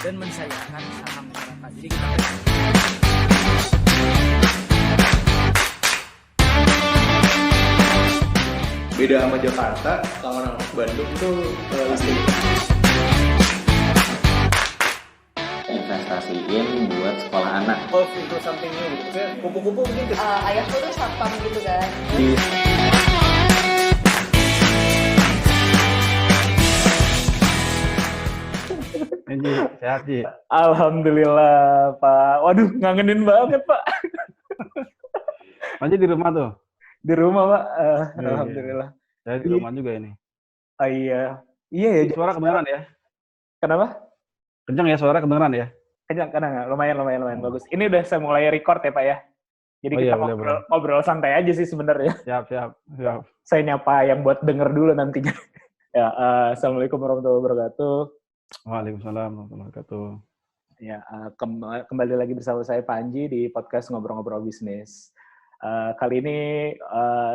dan mensyariatkan saham masyarakat. Jadi kita beda sama Jakarta, sama Bandung tuh listing. Investasiin buat sekolah anak. Oh, itu something new gitu. Maksudnya kupu-kupu mungkin Ayahku tuh satpam gitu kan. Ji, sehat Ji. Alhamdulillah Pak. Waduh, ngangenin banget Pak. Panji di rumah tuh? Di rumah Pak. Iya. Alhamdulillah. Saya di rumah juga ini. Oh, iya. Iya ya. Suara kedengeran ya? Kenapa? Kencang ya suara kedengeran ya? Kencang. Lumayan bagus. Ini udah saya mulai record ya Pak ya. Jadi kita ngobrol santai aja sih sebenarnya. Siap. Saya nyapa yang buat denger dulu nantinya. Ya, Assalamualaikum warahmatullahi wabarakatuh. Waalaikumsalam warahmatullahi wabarakatuh. Ya, kembali lagi bersama saya Panji di podcast Ngobrol-Ngobrol Bisnis. Kali ini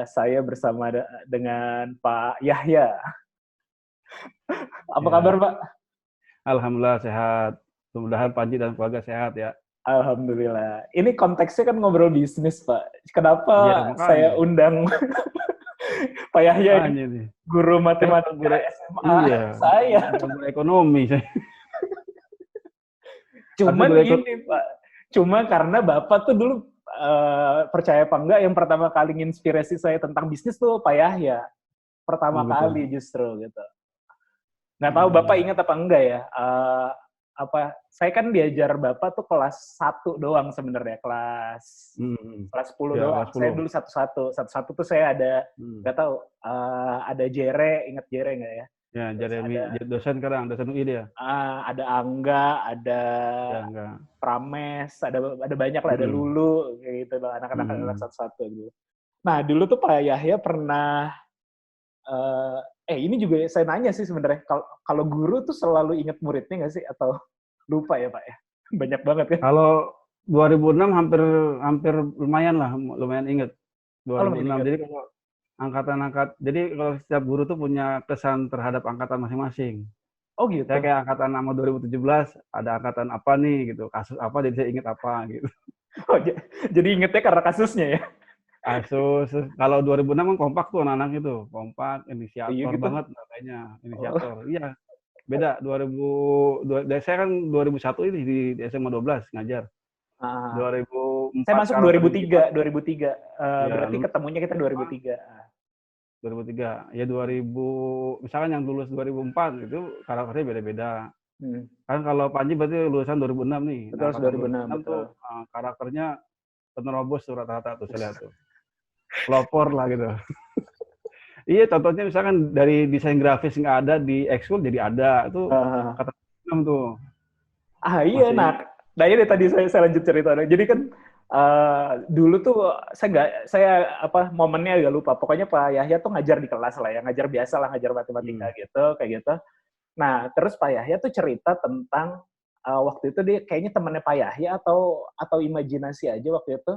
saya bersama dengan Pak Yahya. Apa kabar Pak? Alhamdulillah sehat. Mudah-mudahan Panji dan keluarga sehat ya. Alhamdulillah. Ini konteksnya kan ngobrol bisnis Pak. Kenapa saya undang Pak Yahya ini? Guru matematika SMA saya. Guru ekonomi saya. Cuman gini Pak. Cuma karena Bapak tuh dulu percaya apa enggak yang pertama kali nginspirasi saya tentang bisnis tuh Pak Yahya. Pertama kali justru gitu. Nggak tahu Bapak ingat apa enggak ya. Saya kan diajar Bapak tuh kelas 1 doang sebenarnya, kelas 10 doang. 10. Saya dulu satu-satu tuh saya ada nggak tahu ada Jere, ingat Jere nggak ya? Ya, Jeremy dosen UI dia. Ada Angga, ada Prames, ada banyak lah, ada Lulu kayak gitu loh, anak-anak satu-satu gitu. Nah, dulu tuh Pak Yahya pernah ini juga saya nanya sih sebenarnya, kalau guru tuh selalu ingat muridnya nggak sih atau lupa ya Pak ya? Banyak banget kan? Kalau 2006 hampir lumayan ingat. 2006. Jadi kalau jadi kalau setiap guru tuh punya kesan terhadap angkatan masing-masing. Oh gitu. Saya kayak angkatan nama 2017 ada angkatan apa nih gitu, kasus apa jadi saya ingat apa gitu. Oh, jadi ingetnya karena kasusnya ya? Kasus kalau 2006 kan kompak tuh anak-anak itu, kompak, inisiator gitu? banget kayaknya, inisiator. Iya. Beda 2002 saya kan 2001 ini di SMA 12 ngajar. 2004 saya masuk 2003. Berarti ketemunya kita 2003. 2003. Ya 2000 misalkan yang lulus 2004 itu karakternya beda-beda. Kan kalau Panji berarti lulusan 2006 nih. Betul, 2006 tuh karakternya penerobos tuh rata-rata tuh saya lihat tuh. Pelopor lah gitu. Iya, contohnya misalkan dari desain grafis nggak ada di ekskul jadi ada. Itu kata tuh. Iya, nah ini tadi saya lanjut cerita. Jadi kan dulu tuh saya momennya agak lupa. Pokoknya Pak Yahya tuh ngajar di kelas lah ya, ngajar biasa lah, ngajar matematika gitu, kayak gitu. Nah, terus Pak Yahya tuh cerita tentang waktu itu dia kayaknya temannya Pak Yahya atau imajinasi aja waktu itu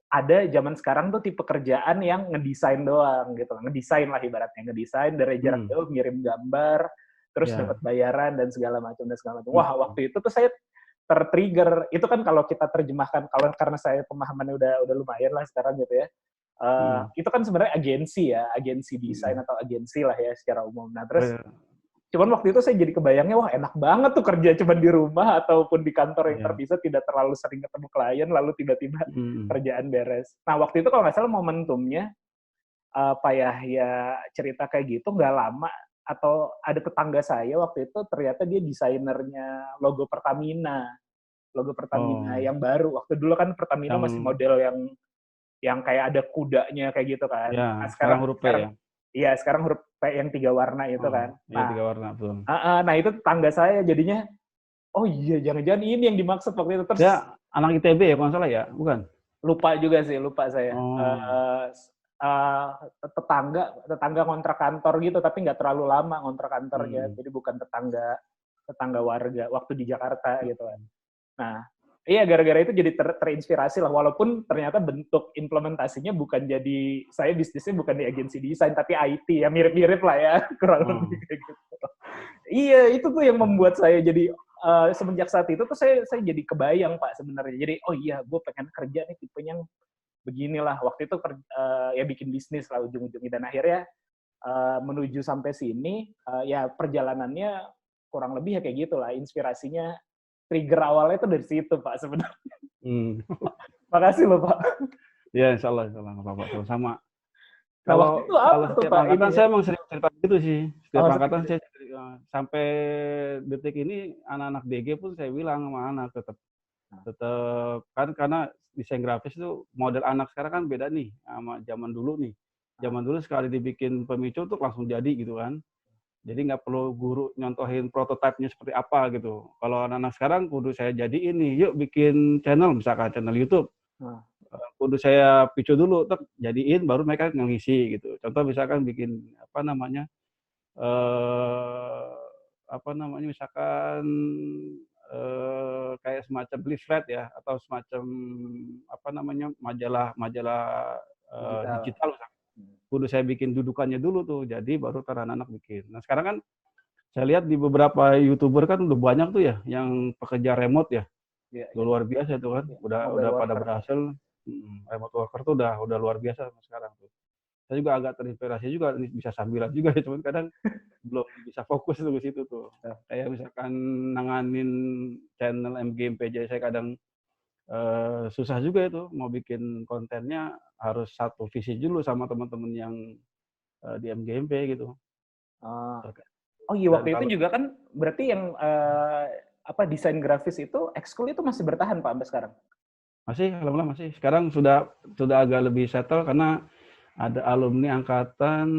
ada zaman sekarang tuh tipe kerjaan yang ngedesain doang gitu, ngedesain lah ibaratnya, ngedesain dari jarak jauh, ngirim gambar, terus dapat bayaran dan segala macam. Wah, waktu itu tuh saya tertrigger. Itu kan kalau kita terjemahkan, karena saya pemahamannya udah lumayan lah sekarang gitu ya. Itu kan sebenarnya agensi desain atau agensi lah ya secara umum. Nah terus, cuman waktu itu saya jadi kebayangnya, wah enak banget tuh kerja cuma di rumah ataupun di kantor yang terpisah, tidak terlalu sering ketemu klien, lalu tiba-tiba kerjaan beres. Nah waktu itu kalau nggak salah momentumnya, Pak Yahya cerita kayak gitu nggak lama, atau ada tetangga saya waktu itu ternyata dia desainernya logo Pertamina yang baru. Waktu dulu kan Pertamina masih model yang kayak ada kudanya kayak gitu kan. Ya, nah, sekarang huruf P ya. Iya, sekarang huruf P yang 3 warna itu kan. Iya, 3 warna betul. Nah itu tetangga saya jadinya, oh iya jangan-jangan ini yang dimaksud waktu itu. Terus ya anak ITB ya kalau nggak salah ya, bukan? Lupa saya. Tetangga ngontrak kantor gitu, tapi nggak terlalu lama ngontrak kantornya, jadi bukan tetangga warga waktu di Jakarta gitu kan. Nah, iya gara-gara itu jadi terinspirasi lah, walaupun ternyata bentuk implementasinya bukan jadi, saya bisnisnya bukan di agensi desain, tapi IT, ya mirip-mirip lah ya, kurang lebih kayak gitu. Iya, itu tuh yang membuat saya jadi semenjak saat itu tuh saya jadi kebayang Pak sebenarnya. Jadi oh iya, gue pengen kerja nih tipenya yang beginilah. Waktu itu ya bikin bisnis lah ujung-ujungnya dan akhirnya menuju sampai sini ya perjalanannya kurang lebih ya kayak gitulah. Inspirasinya trigger awalnya tuh dari situ Pak sebenarnya. Makasih loh Pak. Ya, insya Allah nggak apa-apa. Sama. Nah, waktu itu apa tuh setiap Pak? angkatan Ini saya emang sering cerita gitu sih. Setiap Oh, angkatan sering. saya sampai detik ini anak-anak DG pun saya bilang sama anak tetap kan karena desain grafis itu model anak sekarang kan beda nih sama zaman dulu nih. Zaman dulu sekali dibikin pemicu tuh langsung jadi gitu kan. Jadi nggak perlu guru nyontohin prototipenya seperti apa gitu. Kalau anak-anak sekarang kudu saya jadiin nih, yuk bikin channel misalkan channel YouTube. Kudu saya picu dulu, tetap jadiin baru mereka ngisi gitu. Contoh misalkan bikin misalkan kayak semacam leaflet ya atau semacam majalah digital misalkan. Kudu saya bikin dudukannya dulu tuh, jadi baru anak-anak bikin. Nah sekarang kan saya lihat di beberapa YouTuber kan udah banyak tuh ya yang pekerja remote ya. Luar biasa tuh kan, udah pada berhasil. Remote worker tuh udah luar biasa sekarang tuh. Saya juga agak terinspirasi juga, bisa sambilan juga ya, cuman kadang belum bisa fokus tuh ke situ tuh. Kayak misalkan nanganin channel MGMPJ saya kadang susah juga itu, mau bikin kontennya harus satu visi dulu sama teman-teman yang di MGMP gitu. Oh iya, waktu itu juga kan berarti yang desain grafis itu ekskul itu masih bertahan Pak sampai sekarang? Masih, alhamdulillah masih. Sekarang sudah agak lebih settle karena ada alumni angkatan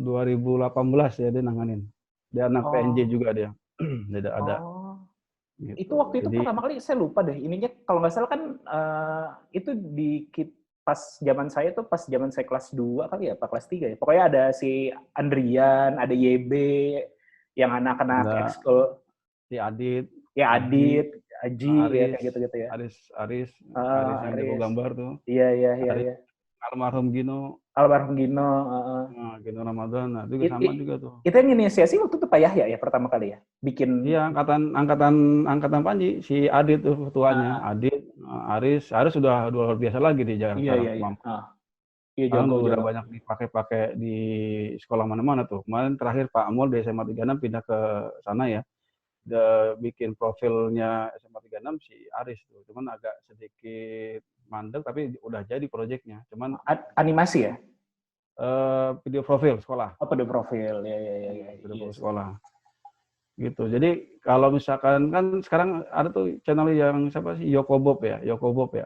2018 ya dia nanganin. Dia anak PNJ juga dia. Dia ada. Gitu. Itu waktu itu pertama kali saya lupa deh. Ininya kalau nggak salah kan itu pas zaman saya kelas 2 kali ya, Pak kelas 3 ya. Pokoknya ada si Andrian, ada YB yang anak-anak ekskul. Si Adit. Ya Adit, Aji ya kayak gitu-gitu ya. Aris yang jago gambar tuh. Iya. Almarhum Gino. Gino Ramadan. Nah, itu sama juga tuh. Itu yang inisiasi waktu itu Pak Yahya ya pertama kali ya bikin. Iya, angkatan Panji, si Adit tuh ketuanya. Adit, Aris sudah luar biasa lagi di Jakarta. Iya, udah banyak dipakai di sekolah mana-mana tuh. Kemarin terakhir Pak Amol di SMA 36 pindah ke sana ya. Udah bikin profilnya SMA 36 si Aris tuh. Cuman agak sedikit mandek tapi udah jadi proyeknya. Cuman animasi ya? Video profil sekolah. Oh, video profil. Ya. Video profil sekolah. Gitu. Jadi kalau misalkan kan sekarang ada tuh channel yang siapa sih? Yoko Bob ya. Yoko Bob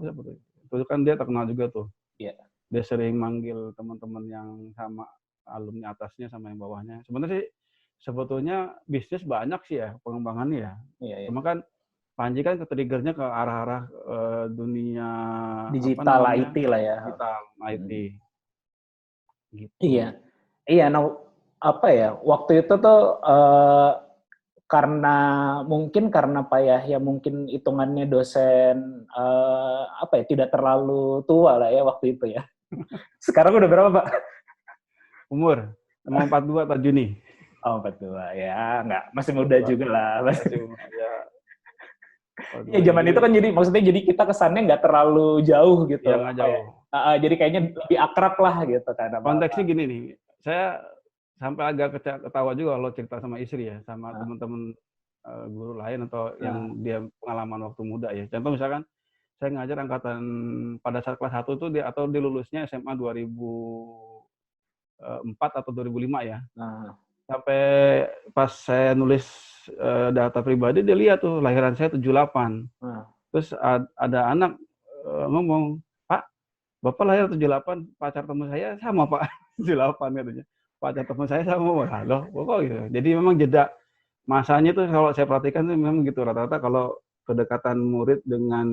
siapa tuh? Itu kan dia terkenal juga tuh. Iya. Dia sering manggil teman-teman yang sama alumni atasnya sama yang bawahnya. Sebenarnya sih sebetulnya bisnis banyak sih ya pengembangannya ya. Iya. Cuma kan Panji kan ke-triggernya ke arah-arah dunia digital IT lah ya. Digital IT. Gitu. Iya. Nah, waktu itu tuh karena Pak Yahya mungkin hitungannya dosen tidak terlalu tua lah ya waktu itu ya. Sekarang udah berapa Pak? Umur mau 42 tahun Juni. Oh 42 ya, masih muda juga lah. Ya zaman itu kan jadi kita kesannya nggak terlalu jauh gitu. Ya nggak jauh. Jadi kayaknya lebih akrab lah gitu kan. Konteksnya gini nih, saya sampai agak ketawa juga kalau cerita sama istri ya, sama teman-teman guru lain atau yang dia pengalaman waktu muda ya. Contoh misalkan saya ngajar angkatan pada saat kelas 1 tuh dia lulusnya SMA 2004 atau 2005 ya. Sampai pas saya nulis data pribadi dia lihat tuh lahiran saya 78. Terus ada anak ngomong, "Pak, Bapak lahir 78, pacar teman saya sama Pak." 78 katanya. Pacar teman saya sama. Loh, kok gitu. Jadi memang jeda masanya tuh kalau saya perhatikan tuh memang gitu rata-rata kalau kedekatan murid dengan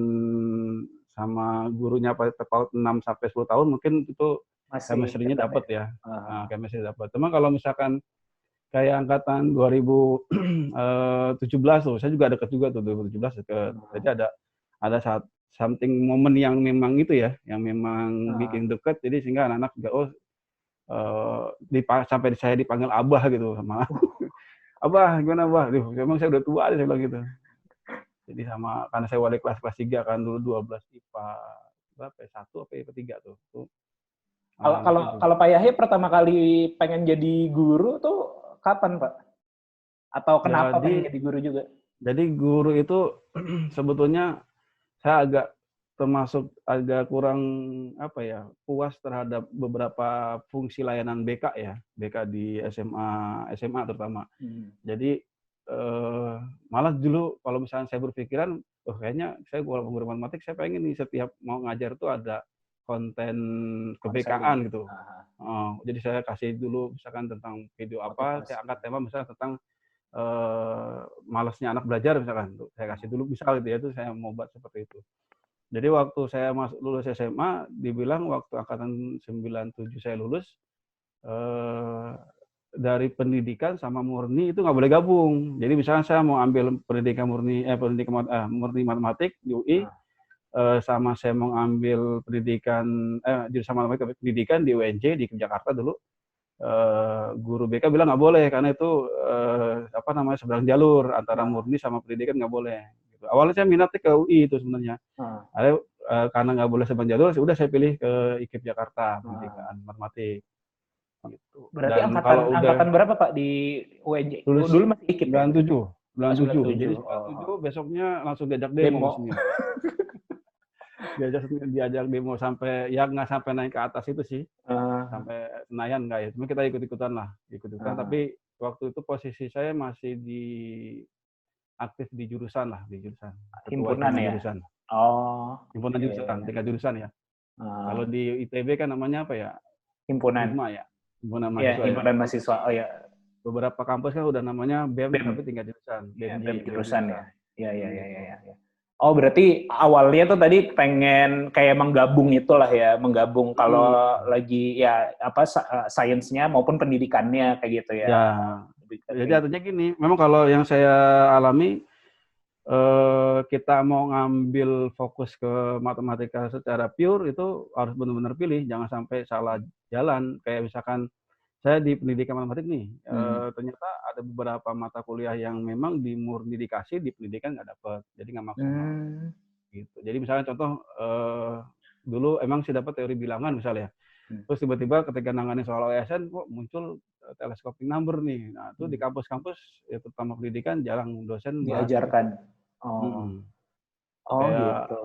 sama gurunya terpaut 6 sampai 10 tahun mungkin itu chemistry-nya dapat ya. Chemistry dapat. Cuma kalau misalkan kayak angkatan 2017 tuh, saya juga dekat juga tuh 2017 deket. Jadi ada something moment yang memang itu ya, yang memang bikin dekat. Jadi sehingga anak-anak juga sampai saya dipanggil abah gitu sama Abah gimana Abah? Duh, emang saya udah tua deh, saya bilang gitu. Jadi karena saya wali kelas 3 kan dulu 12 IPA berapa ya? 1 apa IPA 3 tuh. Kalau Pak Yahya pertama kali pengen jadi guru tuh kapan, Pak? Atau kenapa pengen jadi guru juga? Jadi guru itu sebetulnya saya termasuk agak kurang puas terhadap beberapa fungsi layanan BK ya, BK di SMA terutama. Jadi malah dulu kalau misalnya saya berpikiran, kayaknya saya kalau guru matematik saya pengen nih setiap mau ngajar tuh ada konten ke-BK-an gitu. Jadi saya kasih dulu misalkan tentang video apa, saya angkat tema misalnya tentang malasnya anak belajar misalkan, saya kasih dulu misal gitu ya, itu saya mau buat seperti itu. Jadi waktu saya lulus SMA, dibilang waktu angkatan 97 saya lulus, dari pendidikan sama murni itu nggak boleh gabung. Jadi misalnya saya mau ambil pendidikan murni matematik di UI, sama saya mau ambil jurusan matematika pendidikan di UNJ di Jakarta dulu. Guru BK bilang nggak boleh karena itu seberang jalur antara murni sama pendidikan nggak boleh. Gitu. Awalnya saya minatnya ke UI itu sebenarnya. Karena nggak boleh seberang jalur, sudah saya pilih ke IKIP Jakarta pendidikan matematik. Gitu. Berarti angkatan berapa Pak di UNJ? Dulu masih IKIP. 97. Jadi 97 besoknya langsung diajak demo. diajak demo sampai ya nggak sampai naik ke atas itu sih, sampai Senayan nggak ya, cuma kita ikut-ikutan. Tapi waktu itu posisi saya masih aktif di jurusan himpunan ya. Jurusan. Himpunan jurusan, tingkat jurusan ya. Kalau di ITB kan namanya apa ya? Himpunan. Himpunan mahasiswa. Himpunan mahasiswa. Oh ya. Beberapa kampus kan udah namanya BEM. Tapi tingkat jurusan. BEM jurusan ya. Iya. Oh, berarti awalnya tuh tadi pengen kayak menggabung kalau lagi sainsnya maupun pendidikannya kayak gitu ya. Ya. Jadi artinya gini, memang kalau yang saya alami, kita mau ngambil fokus ke matematika secara pure itu harus benar-benar pilih, jangan sampai salah jalan. Kayak misalkan saya di pendidikan matematik nih, ternyata ada beberapa mata kuliah yang memang di murni dikasih, di pendidikan nggak dapat, jadi nggak maksimal. Gitu. Jadi misalnya contoh, dulu emang sih dapat teori bilangan misalnya, terus tiba-tiba ketika nangani soal OSN, kok muncul telescoping number nih. Nah itu di kampus-kampus, ya, terutama pendidikan, jarang dosen diajarkan. Gitu.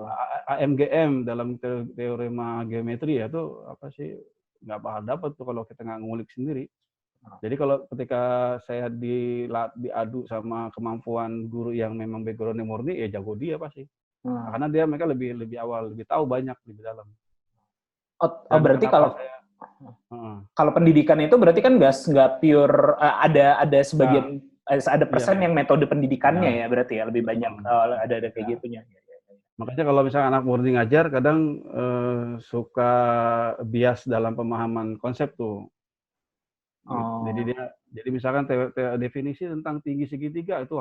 AMGM dalam teorema geometri ya itu apa sih? Nggak bakal dapat tuh kalau kita nggak ngulik sendiri. Jadi kalau ketika saya diadu sama kemampuan guru yang memang background-nya murni, ya jago dia pasti. Karena mereka lebih awal, lebih tahu banyak lebih dalam. Berarti kalau pendidikan itu berarti kan nggak pure, ada sebagian ada persen yang metode pendidikannya ya berarti ya lebih banyak ada kayak gitunya. Makanya kalau misalnya anak murni ngajar, kadang suka bias dalam pemahaman konsep tuh. Jadi misalkan definisi tentang tinggi segitiga itu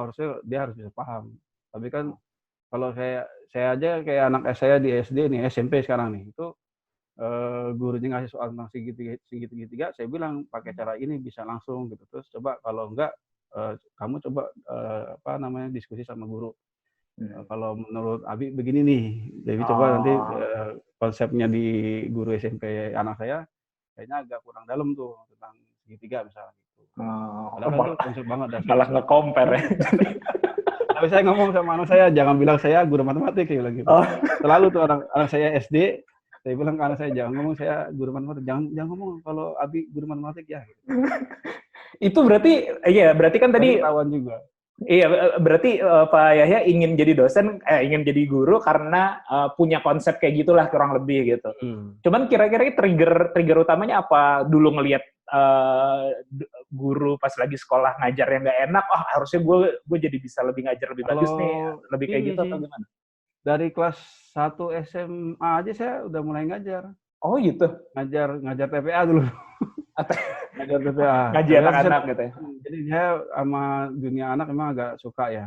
dia harus bisa paham. Tapi kan kalau saya aja kayak anak saya di SD nih, SMP sekarang nih, itu gurunya ngasih soal tentang segitiga, saya bilang pakai cara ini bisa langsung gitu. Terus coba kalau enggak, kamu coba diskusi sama guru. Kalau menurut Abi begini nih, jadi coba nanti konsepnya di guru SMP anak saya kayaknya agak kurang dalam tuh tentang segitiga misalnya gitu. Padahal itu konsep banget. Malah nge-compare ya. Tapi saya ngomong sama anak saya, jangan bilang saya guru matematik kayak gitu. Selalu tuh anak saya SD, saya bilang ke anak saya jangan ngomong saya guru matematik, jangan ngomong kalau Abi guru matematik ya. Gitu. Itu berarti kan tadi tawan juga. Iya, berarti Pak Yahya ingin jadi ingin jadi guru karena punya konsep kayak gitulah kurang lebih gitu. Cuman kira-kira trigger utamanya apa? Dulu ngelihat guru pas lagi sekolah ngajar yang nggak enak, harusnya gue jadi bisa lebih ngajar lebih bagus nih, lebih kayak gitu atau gimana? Dari kelas 1 SMA aja saya udah mulai ngajar. Oh gitu? Ngajar TPA dulu. Ngajar TPA. Ngaji anak-anak gitu ya? Jadi saya sama dunia anak memang agak suka ya.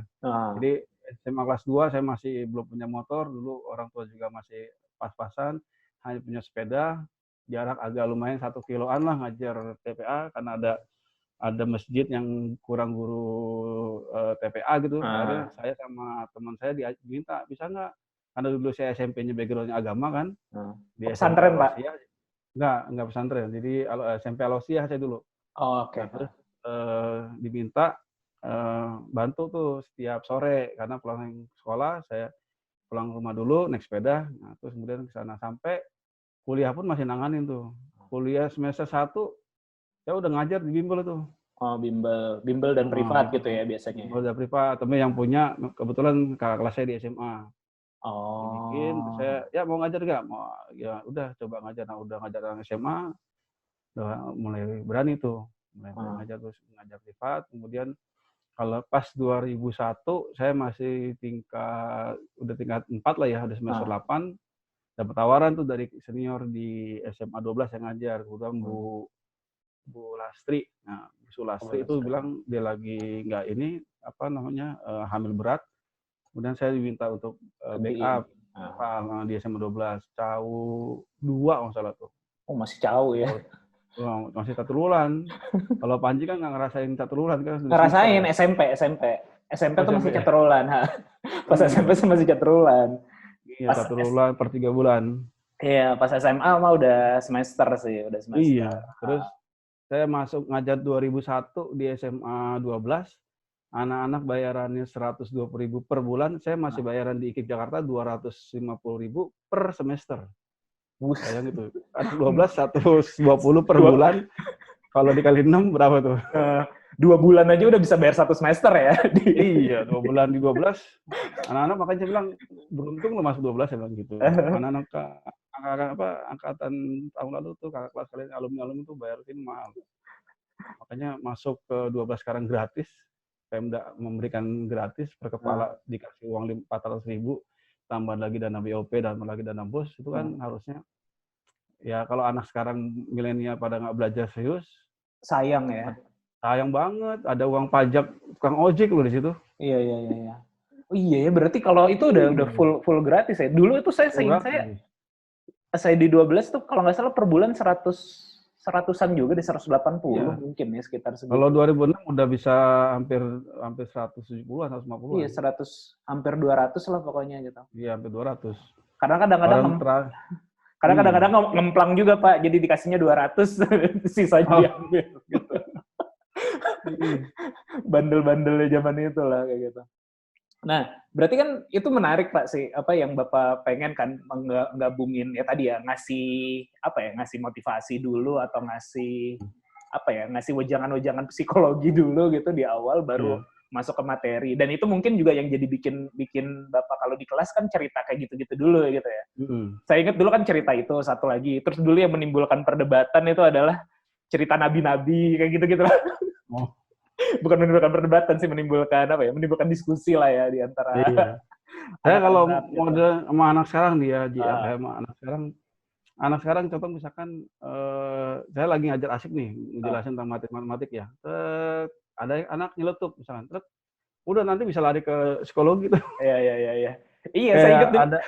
Jadi SMA kelas 2 saya masih belum punya motor, dulu orang tua juga masih pas-pasan, hanya punya sepeda, jarak agak lumayan 1 kiloan lah ngajar TPA, karena ada masjid yang kurang guru TPA gitu. Akhirnya saya sama teman saya diminta, bisa nggak? Karena dulu saya SMP-nya background-nya agama kan. Di Pesantren, Pak? Enggak pesantren. Jadi SMP Alosiah saya dulu. Oh, oke. Nah, terus diminta bantu tuh setiap sore karena pulang sekolah saya pulang ke rumah dulu naik sepeda. Nah, terus kemudian ke sana sampai kuliah pun masih nanganin tuh. Kuliah semester 1 saya udah ngajar di bimbel tuh. Oh, bimbel dan privat gitu ya biasanya. Bimbel dan privat, tapi yang punya kebetulan kakak kelas saya di SMA. Oh. Bikin, saya ya mau ngajar nggak? Mau ya udah coba ngajar. Nah, udah ngajar orang SMA, udah mulai berani tuh, mulai ngajar terus ngajar privat. Kemudian kalau pas 2001 saya masih udah tingkat 4 lah ya, udah semester 8. Dapat tawaran tuh dari senior di SMA 12 yang ngajar, kemudian Bu Lastri. Nah, Bu Lastri itu bilang dia lagi nggak ini apa namanya hamil berat. Kemudian saya diminta untuk backup di SMA 12, CAU 2 kalau salah tuh. Oh, masih CAU ya. Masih catur-ulan. Kalau Panji kan nggak ngerasain catur-ulan kan. Ngerasain SMP tuh masih catur-ulan. Pas SMP sih masih catur-ulan. Iya, catur-ulan per 3 bulan. Iya, pas SMA mah udah semester sih, udah semester. Iya, terus saya masuk ngajar 2001 di SMA 12. Anak-anak bayarannya 120.000 per bulan, saya masih bayaran di IKIP Jakarta 250.000 per semester. Sayang itu. 12 120 per bulan. Kalau dikali 6 berapa tuh? 2 bulan aja udah bisa bayar 1 semester ya. Iya, 2 bulan di 12. Anak-anak makanya bilang beruntung lo masuk 12 ya bilang gitu. Anak-anak angkatan tahun lalu tuh kakak kelas kalian alumni tuh bayarin mahal. Makanya masuk ke 12 sekarang gratis. Pemda memberikan gratis per kepala dikasih uang 400.000, tambah lagi dana BOP dan lagi dana BOS, itu kan harusnya ya kalau anak sekarang milenial pada nggak belajar serius, sayang ya. Sayang banget, ada uang pajak tukang ojek loh di situ. Iya. Oh iya ya, berarti kalau itu udah full gratis ya. Dulu itu saya di 12 tuh kalau nggak salah per bulan 100-an juga di 180 mungkin ya sekitar segitu. Kalau 2006 udah bisa hampir 170-an, 150-an. Iya, 100 hampir 200 lah pokoknya gitu. Iya, hampir 200. Karena kadang-kadang ngemplang juga, Pak. Jadi dikasihnya 200, sisanya diambil gitu. Bandel-bandelnya zaman itu lah kayak gitu. Nah, berarti kan itu menarik Pak sih, apa yang Bapak pengen kan menggabungin ya tadi ya, ngasih motivasi dulu atau ngasih wejangan-wejangan psikologi dulu gitu di awal baru masuk ke materi. Dan itu mungkin juga yang jadi bikin Bapak kalau di kelas kan cerita kayak gitu-gitu dulu gitu ya. Saya ingat dulu kan cerita itu satu lagi. Terus dulu yang menimbulkan perdebatan itu adalah cerita nabi-nabi kayak gitu-gitu lah. Bukan menimbulkan perdebatan sih, menimbulkan diskusi lah ya di antara. Iya. Saya kalau mode sama anak sekarang anak sekarang contoh misalkan saya lagi ngajar asik nih, ngejelasin tentang matematik ya. Ada anak nyeletuk misalkan, terus udah nanti bisa lari ke psikologi tuh. Iya. Iya, saya ingat ada.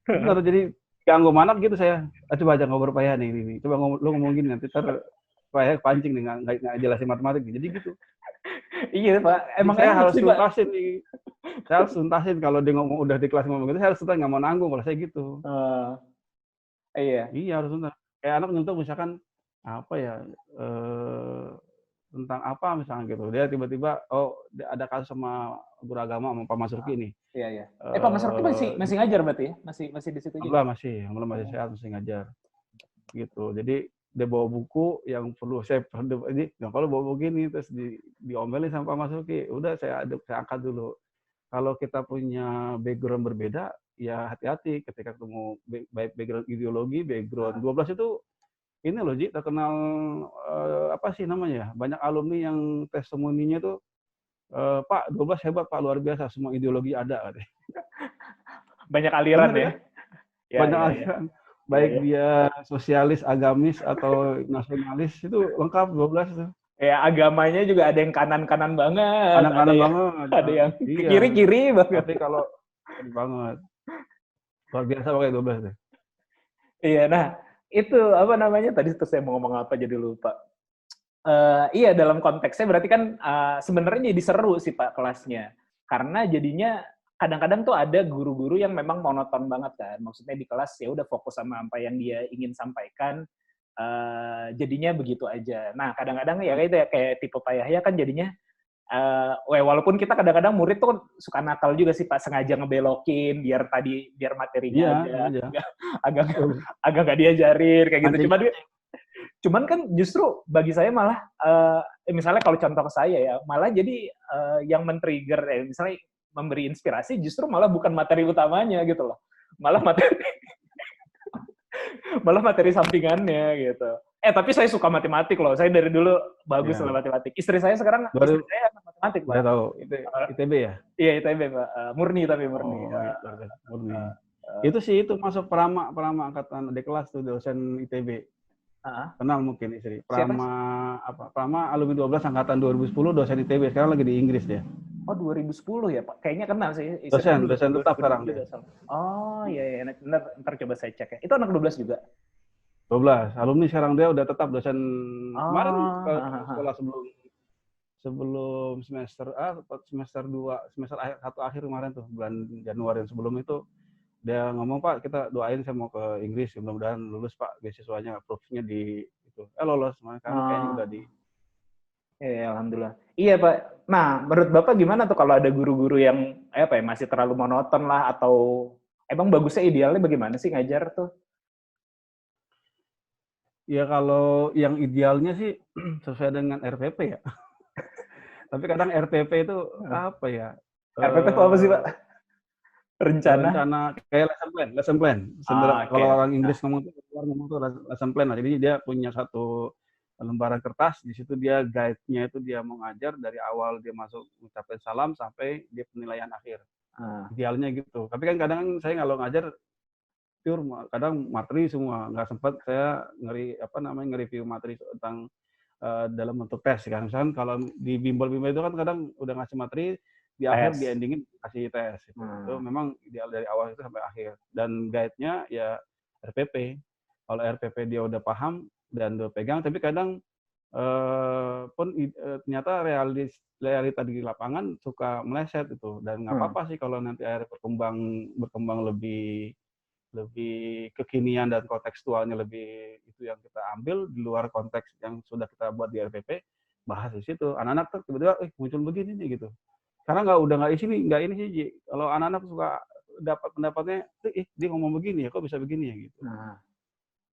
Terus jadi ganggu anak gitu saya. Coba aja ngobrol Pak ya nih. Coba lu ngomong gini nanti Pak pancing nih nggak jelasin matematik nih. Jadi gitu. Iya Pak, emang saya harus tuntasin nih. Saya harus tuntasin kalau dia ngomong udah di kelas ngomong gitu, saya harus tuntasin, nggak mau nanggung kalau saya gitu. Iya harus tuntas. Kayak anak nyentuh misalkan tentang apa misalnya gitu. Dia tiba-tiba ada kasus sama guru agama sama Pak Masruki nih. Iya. Pak Masruki masih ngajar berarti ya? Masih di situ juga? Belum masih sehat, masih ngajar. Gitu. Jadi dia bawa buku yang perlu saya ini, kalau bawa begini terus diomelin sama Pak Masruki, udah saya angkat dulu. Kalau kita punya background berbeda, ya hati-hati ketika ketemu baik background ideologi, background 12 itu ini loh Ji, terkenal apa sih namanya? Banyak alumni yang testimoninya tuh Pak 12 hebat Pak, luar biasa, semua ideologi ada katanya. Banyak aliran ya. Banyak aliran. Baik dia sosialis, agamis, atau nasionalis, itu lengkap 12 tuh. Ya, agamanya juga ada yang kanan-kanan banget. Kanan-kanan banget. Ada yang kiri-kiri banget. Tapi kalau banget. Luar biasa pakai 12 tuh. Iya, nah itu tadi saya mau ngomong apa jadi lupa. Iya, dalam konteksnya berarti kan sebenarnya jadi seru sih Pak kelasnya. Karena jadinya kadang-kadang tuh ada guru-guru yang memang monoton banget kan. Maksudnya di kelas ya udah fokus sama apa yang dia ingin sampaikan, jadinya begitu aja. Nah, kadang-kadang ya kayak itu ya, kayak tipe Pak Yahya kan jadinya walaupun kita kadang-kadang murid tuh suka nakal juga sih Pak, sengaja ngebelokin biar materinya Iya. agak nggak diajarin kayak gitu. Cuman kan justru bagi saya malah misalnya kalau contoh ke saya ya, malah jadi yang men-trigger misalnya memberi inspirasi justru malah bukan materi utamanya gitu loh. Malah materi sampingannya gitu. Tapi saya suka matematik loh. Saya dari dulu bagus lah matematik. Istri saya sekarang istri saya anak matematik, Pak. Saya tahu. ITB ya? Iya, ITB, Pak. Murni. Murni. Itu masuk Prama angkatan adik kelas tuh dosen ITB. Kenal mungkin istri. Prama alumni 12 angkatan 2010 dosen ITB. Sekarang lagi di Inggris dia. Oh, 2010 ya, Pak. Kayaknya kenal sih. Dosen tetap sekarang dia. Oh, iya. Ntar coba saya cek ya. Itu anak 12 juga? 12. Alumni sekarang dia udah tetap dosen. Kemarin ke sekolah sebelum semester 2, semester 1 akhir kemarin tuh, bulan Januari sebelum itu. Dia ngomong, Pak, kita doain saya mau ke Inggris, mudah-mudahan lulus, Pak, beasiswanya, approved-nya di itu. Lolos, makanya kayaknya udah di. Ya, alhamdulillah. Iya, Pak. Nah, menurut Bapak gimana tuh kalau ada guru-guru yang masih terlalu monoton lah, atau emang bagusnya idealnya bagaimana sih ngajar tuh? Ya kalau yang idealnya sih sesuai dengan RPP ya. Tapi kadang RPP itu apa ya? RPP itu apa sih, Pak? Rencana kayak lesson plan. Kalau orang Inggris ngomong tuh lesson plan lah. Jadi dia punya satu lembaran kertas, di situ dia guide-nya itu dia mau ngajar dari awal dia masuk mengucapkan salam sampai dia penilaian akhir. Idealnya gitu. Tapi kan kadang saya kalau ngajar pure, kadang materi semua, nggak sempat saya nge-review materi tentang dalam bentuk tes kan. Misalkan kalau di bimbel itu kan kadang udah ngasih materi, di akhir di endingin kasih tes gitu. Itu memang ideal dari awal itu sampai akhir. Dan guide-nya ya RPP. Kalau RPP dia udah paham dan udah pegang, tapi kadang ternyata realita di lapangan suka meleset itu. Dan nggak apa-apa sih kalau nanti akhirnya berkembang lebih kekinian dan kontekstualnya lebih itu yang kita ambil di luar konteks yang sudah kita buat di RPP, bahas di situ. Anak-anak tuh tiba-tiba muncul begini nih gitu. Karena nggak ini sih. Kalau anak-anak suka dapat pendapatnya, dia ngomong begini ya, kok bisa begini ya gitu.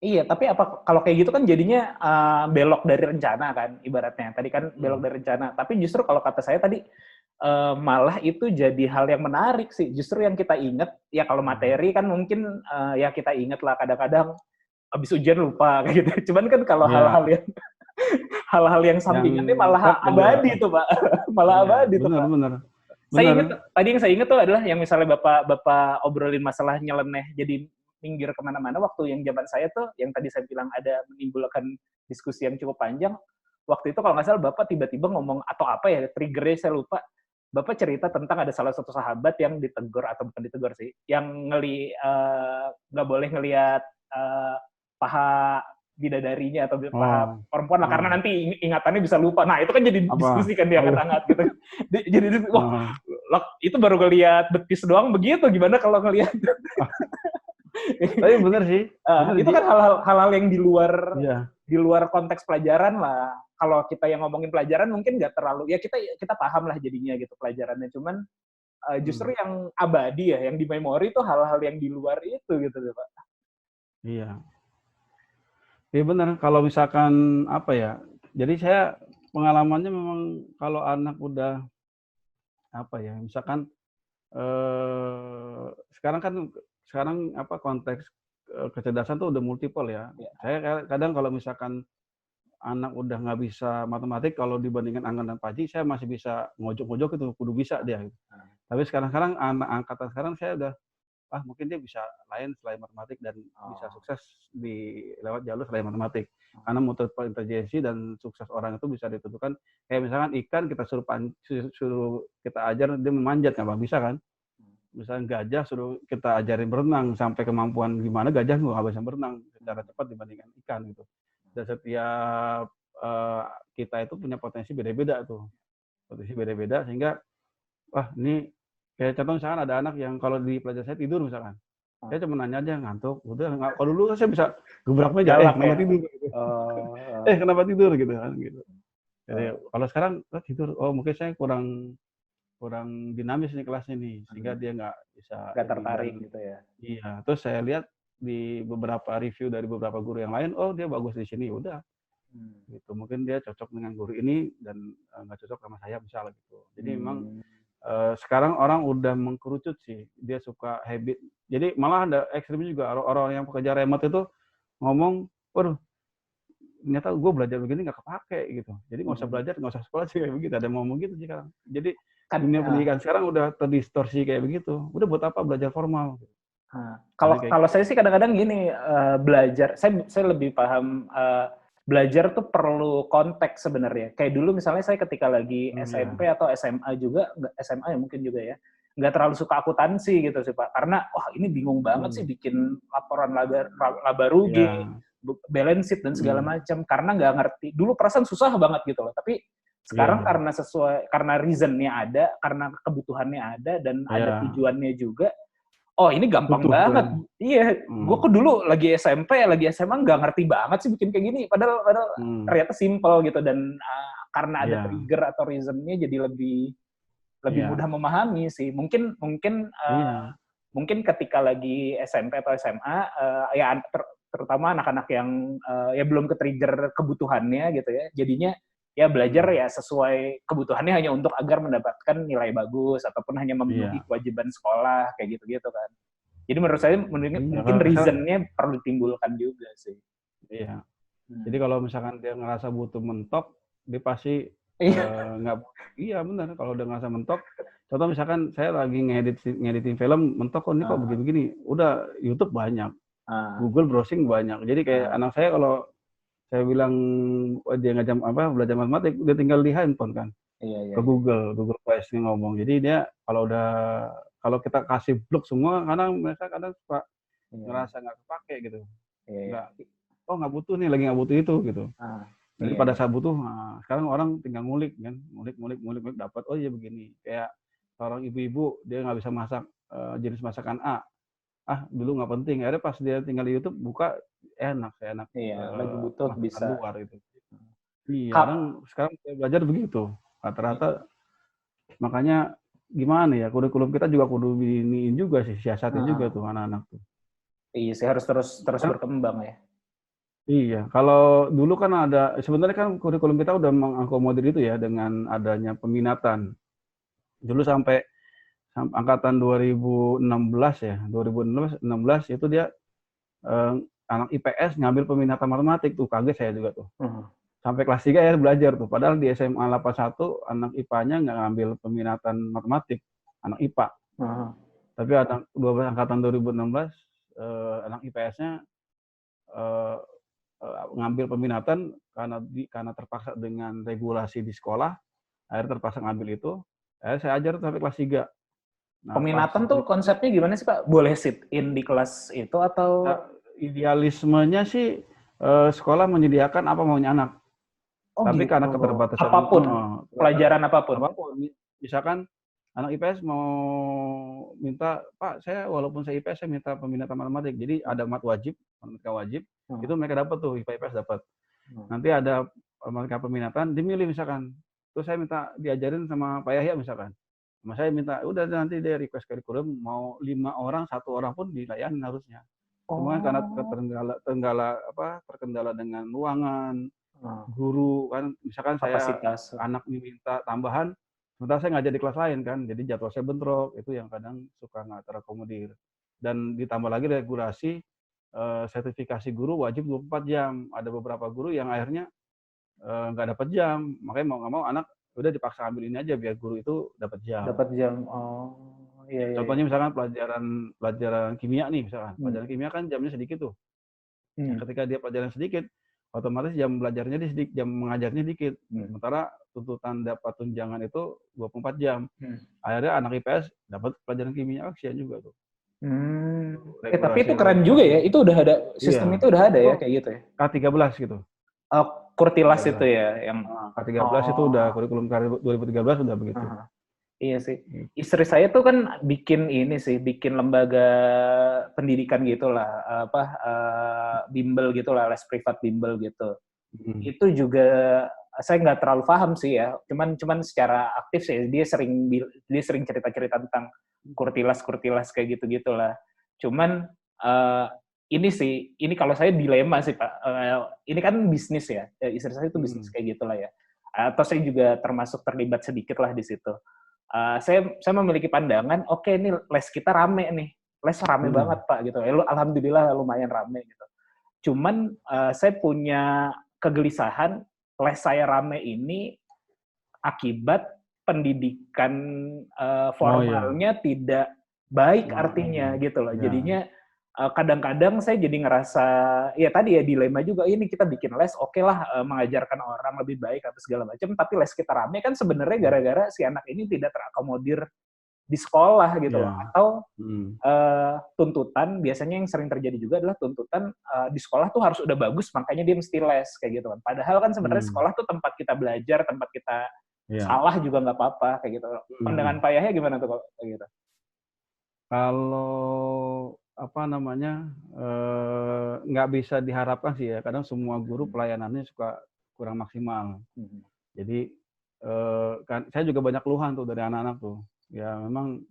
Iya, tapi kalau kayak gitu kan jadinya belok dari rencana kan ibaratnya. Tadi kan belok dari rencana. Tapi justru kalau kata saya tadi malah itu jadi hal yang menarik sih. Justru yang kita ingat, ya kalau materi kan mungkin ya kita ingat lah kadang-kadang habis ujian lupa kayak gitu. Cuman kan kalau hal-hal yang sampingannya malah abadi tuh, Pak. Malah abadi tuh, Pak. Benar. Saya ingat, tadi yang saya ingat tuh adalah yang misalnya Bapak obrolin masalah nyeleneh jadi minggir kemana-mana. Waktu yang zaman saya tuh, yang tadi saya bilang ada menimbulkan diskusi yang cukup panjang. Waktu itu kalau nggak salah Bapak tiba-tiba ngomong atau apa ya, triggernya saya lupa. Bapak cerita tentang ada salah satu sahabat yang ditegur atau bukan ditegur sih, yang nggak boleh ngelihat paha bidadarinya atau paha perempuan lah, karena nanti ingatannya bisa lupa. Nah itu kan jadi diskusi kan dia angkat-angkat gitu. Jadi wah, itu baru ngelihat betis doang begitu, gimana kalau ngelihat? Tapi bener sih. Itu kan hal-hal yang di luar konteks pelajaran lah. Kalau kita yang ngomongin pelajaran mungkin nggak terlalu, ya kita paham lah jadinya gitu pelajarannya. Cuman justru yang abadi ya, yang di memori itu hal-hal yang di luar itu gitu Pak. Iya. Iya benar. Kalau misalkan apa ya, jadi saya pengalamannya memang kalau anak udah apa ya, misalkan sekarang konteks kecerdasan tuh udah multiple ya. Saya kadang kalau misalkan anak udah nggak bisa matematik, kalau dibandingkan Anggan dan Paji, saya masih bisa ngojok-ngojok itu, kudu bisa dia. Gitu. Tapi sekarang anak angkatan sekarang saya udah, mungkin dia bisa lain selain matematik dan bisa sukses lewat jalur selain matematik. Karena multiple intelijensi dan sukses orang itu bisa ditentukan. Kayak misalkan ikan kita suruh kita ajar dia memanjat, nggak bisa kan? Misalnya gajah suruh kita ajarin berenang sampai kemampuan gimana, gajah nggak bisa berenang secara cepat dibandingkan ikan gitu. Dan setiap kita itu punya potensi beda-beda tuh. Potensi beda-beda sehingga wah ini kayak contoh misalkan ada anak yang kalau di pelajaran saya tidur misalkan. Saya cuma nanya aja ngantuk, udah nggak. Kalau dulu saya bisa gebrak meja, kenapa tidur? Gitu. Kenapa tidur gitu kan gitu. Jadi kalau sekarang tidur, mungkin saya kurang dinamis nih kelasnya nih, sehingga dia nggak bisa. Nggak tertarik gitu ya. Iya, terus saya lihat di beberapa review dari beberapa guru yang lain, dia bagus di sini, udah. Gitu. Mungkin dia cocok dengan guru ini dan nggak cocok sama saya misalnya gitu. Jadi memang sekarang orang udah mengkerucut sih, dia suka habit. Jadi malah ada ekstrim juga orang yang pekerja remote itu ngomong, waduh, ternyata gue belajar begini nggak kepake gitu. Jadi nggak usah belajar, nggak usah sekolah sih kayak begitu. Ada yang ngomong gitu sih sekarang. Jadi dunia pendidikan sekarang udah terdistorsi kayak begitu. Udah buat apa belajar formal? Kalau saya sih kadang-kadang gini, belajar, saya lebih paham belajar tuh perlu konteks sebenarnya. Kayak dulu misalnya saya ketika lagi SMP atau SMA juga, SMA ya mungkin juga ya, nggak terlalu suka akuntansi gitu sih Pak. Karena wah ini bingung banget sih bikin laporan laba rugi, balance sheet dan segala macam. Karena nggak ngerti. Dulu perasaan susah banget gitu loh. Tapi sekarang karena reasonnya ada, karena kebutuhannya ada dan ada tujuannya juga. Oh ini gampang banget. Iya, gue kok dulu lagi SMP, lagi SMA nggak ngerti banget sih bikin kayak gini. Padahal ternyata simple gitu dan karena ada trigger atau reasonnya jadi lebih mudah memahami sih. Mungkin ketika lagi SMP atau SMA ya terutama anak-anak yang ya belum ke-trigger kebutuhannya gitu ya. Jadinya ya belajar ya sesuai kebutuhannya hanya untuk agar mendapatkan nilai bagus ataupun hanya memenuhi kewajiban sekolah kayak gitu-gitu kan. Jadi menurut saya mungkin reasonnya perlu ditimbulkan juga sih. Iya. Jadi kalau misalkan dia ngerasa butuh mentok, dia pasti nggak. Iya benar. Kalau udah ngerasa mentok, contoh misalkan saya lagi ngeditin film, mentok kok ini kok begini-begini. Udah YouTube banyak, Google browsing banyak. Jadi kayak anak saya kalau saya bilang dia ngajak belajar matematik, dia tinggal di handphone kan, ke Google Quest ngomong. Jadi dia kalau kita kasih blok semua, karena mereka kadang suka ngerasa nggak kepake gitu, nggak butuh nih, lagi nggak butuh itu gitu. Jadi pada saat butuh, sekarang orang tinggal ngulik kan, ngulik dapat, oh iya begini. Kayak seorang ibu-ibu dia nggak bisa masak jenis masakan A. Dulu nggak penting. Akhirnya pas dia tinggal di YouTube, buka enak. Iya, lagi butuh bisa. Luar itu. Iya, sekarang saya belajar begitu. Rata-rata, makanya gimana ya, kurikulum kita juga kudu iniin juga sih, siasatin juga tuh anak-anak tuh. Iya sih, harus terus berkembang ya. Iya, kalau dulu kan sebenarnya kan kurikulum kita udah mengakomodir itu ya, dengan adanya peminatan. Dulu sampai angkatan 2016 ya, 2016 itu dia anak IPS ngambil peminatan matematik tuh, kaget saya juga tuh. Sampai kelas 3 ya belajar tuh, padahal di SMA 81 anak IPA-nya nggak ngambil peminatan matematik, anak IPA. Tapi angkatan 2016 anak IPS-nya ngambil peminatan karena terpaksa dengan regulasi di sekolah, akhirnya terpaksa ngambil itu. Akhirnya saya ajar sampai kelas 3. Nah, peminatan tuh konsepnya gimana sih Pak? Boleh sit in di kelas itu atau? Idealismenya sih sekolah menyediakan apa maunya anak. Tapi karena keterbatasan apapun, pelajaran apapun. Misalkan anak IPS mau minta, Pak, walaupun saya IPS saya minta peminatan matematik. Jadi ada matematika wajib, itu mereka dapat tuh, IPA IPS dapat. Nanti ada matematika peminatan, dimilih misalkan. Terus saya minta diajarin sama Pak Yahya misalkan. Sama saya minta, udah nanti dia request kurikulum, mau 5 orang, 1 orang pun dilayani harusnya. Cuma karena terkendala dengan ruangan, guru kan, misalkan kapasitas. Saya anak minta tambahan, sementara saya ngajar di kelas lain kan, jadi jadwal saya bentrok, itu yang kadang suka nggak terakomodir. Dan ditambah lagi regulasi sertifikasi guru wajib 24 jam. Ada beberapa guru yang akhirnya nggak dapat jam, makanya mau nggak mau anak udah dipaksa ambil ini aja biar guru itu dapat jam. Iya. Contohnya misalkan pelajaran kimia nih misalkan. Pelajaran kimia kan jamnya sedikit tuh. Ketika dia pelajaran sedikit, otomatis jam belajarnya jam mengajarnya dikit. Sementara tuntutan dapat tunjangan itu 24 jam. Akhirnya anak IPS dapat pelajaran kimia, kasihan juga tuh. Tapi itu keren juga ya. Itu udah ada sistem itu udah ada ya kayak gitu ya. K13 gitu. Kurtilas itu ya yang K13 itu udah kurikulum karir 2013 udah begitu. Iya sih. Istri saya tuh kan bikin ini sih, bikin lembaga pendidikan gitulah, bimbel gitulah, les privat bimbel gitu. Itu juga saya nggak terlalu paham sih ya. Cuman secara aktif sih dia sering cerita-cerita tentang kurtilas kayak gitu-gitulah. Cuman ini kalau saya dilema sih Pak. Ini kan bisnis ya. Istri saya itu bisnis kayak gitulah ya. Atau saya juga termasuk terlibat sedikit lah di situ. Saya memiliki pandangan, oke ini les kita rame nih. Les rame banget Pak gitu. Alhamdulillah lumayan rame gitu. Cuman saya punya kegelisahan les saya rame ini akibat pendidikan formalnya tidak baik artinya gitu loh. Jadinya kadang-kadang saya jadi ngerasa ya tadi ya dilema juga, ini kita bikin les oke lah mengajarkan orang lebih baik atau segala macam, tapi les kita rame kan sebenarnya gara-gara si anak ini tidak terakomodir di sekolah gitu loh. Atau tuntutan biasanya yang sering terjadi juga adalah tuntutan di sekolah tuh harus udah bagus makanya dia mesti les kayak gitu kan. Padahal kan sebenarnya sekolah tuh tempat kita belajar, tempat kita salah juga nggak apa-apa kayak gitu. Pandangan Pak Yahya gimana tuh kayak gitu? Kalau nggak bisa diharapkan sih ya. Kadang semua guru pelayanannya suka kurang maksimal. Jadi kan saya juga banyak keluhan tuh dari anak-anak tuh. Ya memang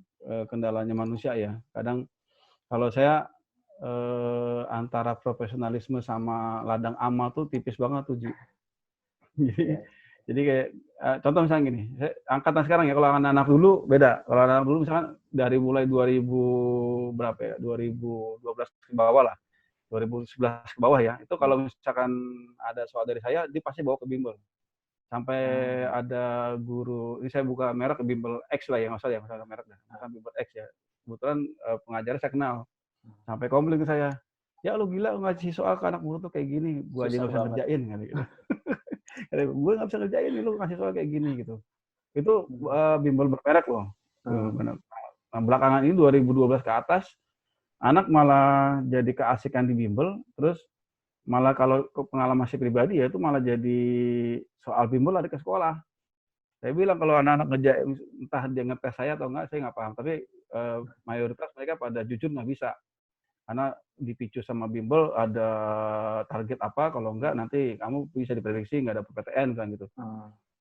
kendalanya manusia ya. Kadang kalau saya antara profesionalisme sama ladang amal tuh tipis banget tuh, Ji. Jadi kayak contoh misalnya gini, angkatan sekarang ya, kalau anak-anak dulu beda. Kalau anak dulu misalkan dari mulai 2012 ke bawah lah, 2011 ke bawah ya, itu kalau misalkan ada soal dari saya, dia pasti bawa ke bimbel. Sampai ada guru, ini saya buka merek bimbel X lah ya, nggak usah ya, misalnya merek dah, bukan bimbel X ya. Kebetulan pengajarnya saya kenal, sampai komplain ke saya, ya lu gila lu ngasih soal ke anak guru tuh kayak gini, gua aja nggak bisa ngerjain kan gitu. Gue nggak bisa ngerjain nih, lu ngasih soal kayak gini gitu. Itu bimbel bermerek loh. Nah, belakangan ini 2012 ke atas, anak malah jadi keasikan di bimbel, terus malah kalau pengalaman saya pribadi ya itu malah jadi soal bimbel ada ke sekolah. Saya bilang kalau anak-anak ngerjain, entah dia ngetes saya atau enggak, saya nggak paham. Tapi mayoritas mereka pada jujur nggak bisa. Karena dipicu sama bimbel ada target apa, kalau enggak nanti kamu bisa diprediksi nggak ada PTN kan gitu.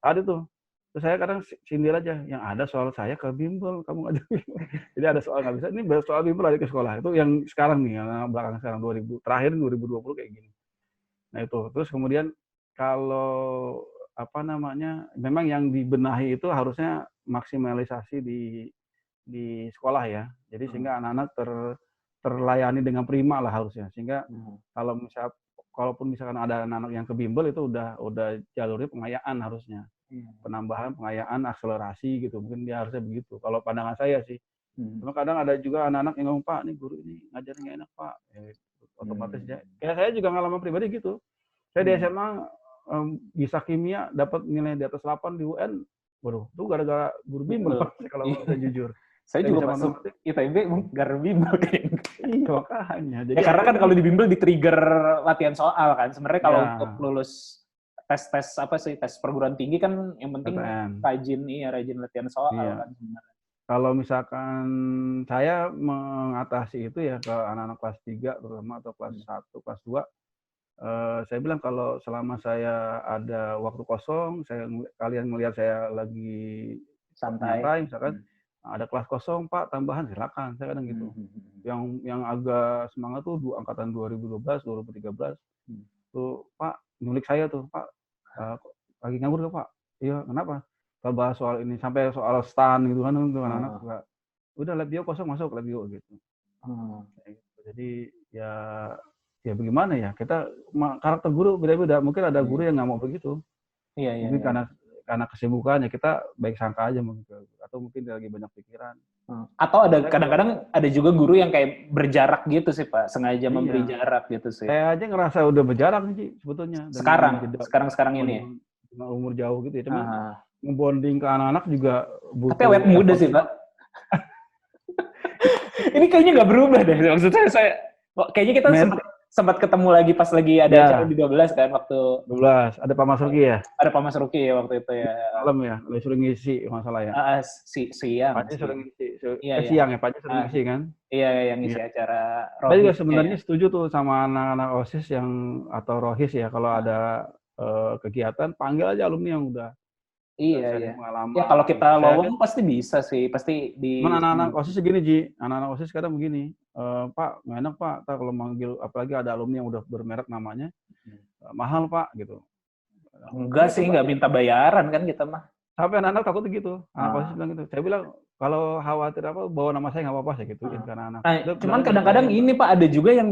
Ada tuh. Terus saya kadang sindir aja, yang ada soal saya ke bimbel, kamu nggak ada bimbel. Jadi ada soal nggak bisa, ini soal bimbel ada ke sekolah. Itu yang sekarang nih, yang belakang sekarang, terakhir 2020 kayak gini. Nah itu. Terus kemudian kalau memang yang dibenahi itu harusnya maksimalisasi di sekolah ya. Jadi sehingga anak-anak terlayani dengan prima lah harusnya, sehingga kalaupun misalkan ada anak-anak yang ke bimbel itu udah jalurnya pengayaan harusnya, penambahan pengayaan akselerasi gitu, mungkin dia harusnya begitu kalau pandangan saya sih. Cuma kadang ada juga anak-anak yang ngomong, Pak nih guru ini ngajarin nggak enak Pak, otomatis kayak saya juga ngalaman pribadi gitu. Saya di SMA bisa kimia dapat nilai di atas 8 di UN, waduh itu gara-gara guru bimbel kalau saya jujur. Saya juga masuk ITB gara-gara bimbel kayaknya. Iya, makanya. Jadi karena kan kalau di bimbel di-trigger latihan soal kan. Sebenarnya kalau untuk lulus tes perguruan tinggi kan yang penting rajin latihan soal kan sebenarnya. Kalau misalkan saya mengatasi itu ya ke anak-anak kelas 3 terutama atau kelas 1, kelas 2, saya bilang kalau selama saya ada waktu kosong, kalian melihat saya lagi santai misalkan, ada kelas kosong Pak tambahan silakan, saya kadang gitu. Yang agak semangat tuh angkatan 2012 2013 tuh Pak nyulik saya tuh, Pak lagi nganggur gak Pak? Iya kenapa? Kita bahas soal ini sampai soal stan gitu kan untuk anak-anak juga. Udah lab bio kosong masuk lab bio gitu. Jadi ya bagaimana ya, kita karakter guru beda-beda, mungkin ada guru yang nggak mau begitu. Mungkin karena kesibukannya kita baik sangka aja mungkin, atau mungkin dia lagi banyak pikiran. Atau ada kadang-kadang ada juga guru yang kayak berjarak gitu sih Pak, sengaja memberi jarak gitu sih. Saya aja ngerasa udah berjarak nih sebetulnya. Sekarang ini ya. Umur jauh gitu ya, cuma ngebonding ke anak-anak juga butuh. Tapi awet muda sih Pak. Ini kayaknya nggak berubah deh. Maksud saya kayaknya kita sempat ketemu lagi pas lagi ada Ya. acara di 12 kan waktu 12, ada Pak Mas Ruki ya? ada Pak Mas Ruki ya waktu itu ya. Malam ya, lu suruh ngisi masalah ya. Siang. Paknya sering ngisi, Iya, iya. siang ya, Paknya sering Ah. ngisi kan? Iya, yang ngisi acara Saya juga Rohis sebenarnya ya. setuju tuh sama anak-anak OSIS yang atau Rohis ya, kalau ada kegiatan panggil aja alumni yang udah Iya, sharing iya. pengalaman. Ya kalau kita Saya lowong pasti bisa sih, pasti di cuman anak-anak OSIS segini Ji, anak-anak OSIS kadang begini, Pak nggak enak Pak, ntar kalau manggil apalagi ada alumni yang udah bermerek namanya, mahal Pak gitu. enggak sih, enggak minta bayaran kan kita mah. Sampai anak-anak takut gitu, anak Ah. OSIS bilang gitu. Saya bilang kalau khawatir apa bawa nama saya nggak apa-apa saya gituin ke anak-anak. Nah, Udah, cuman bilang, kadang-kadang "Bayar, ini Pak ada juga yang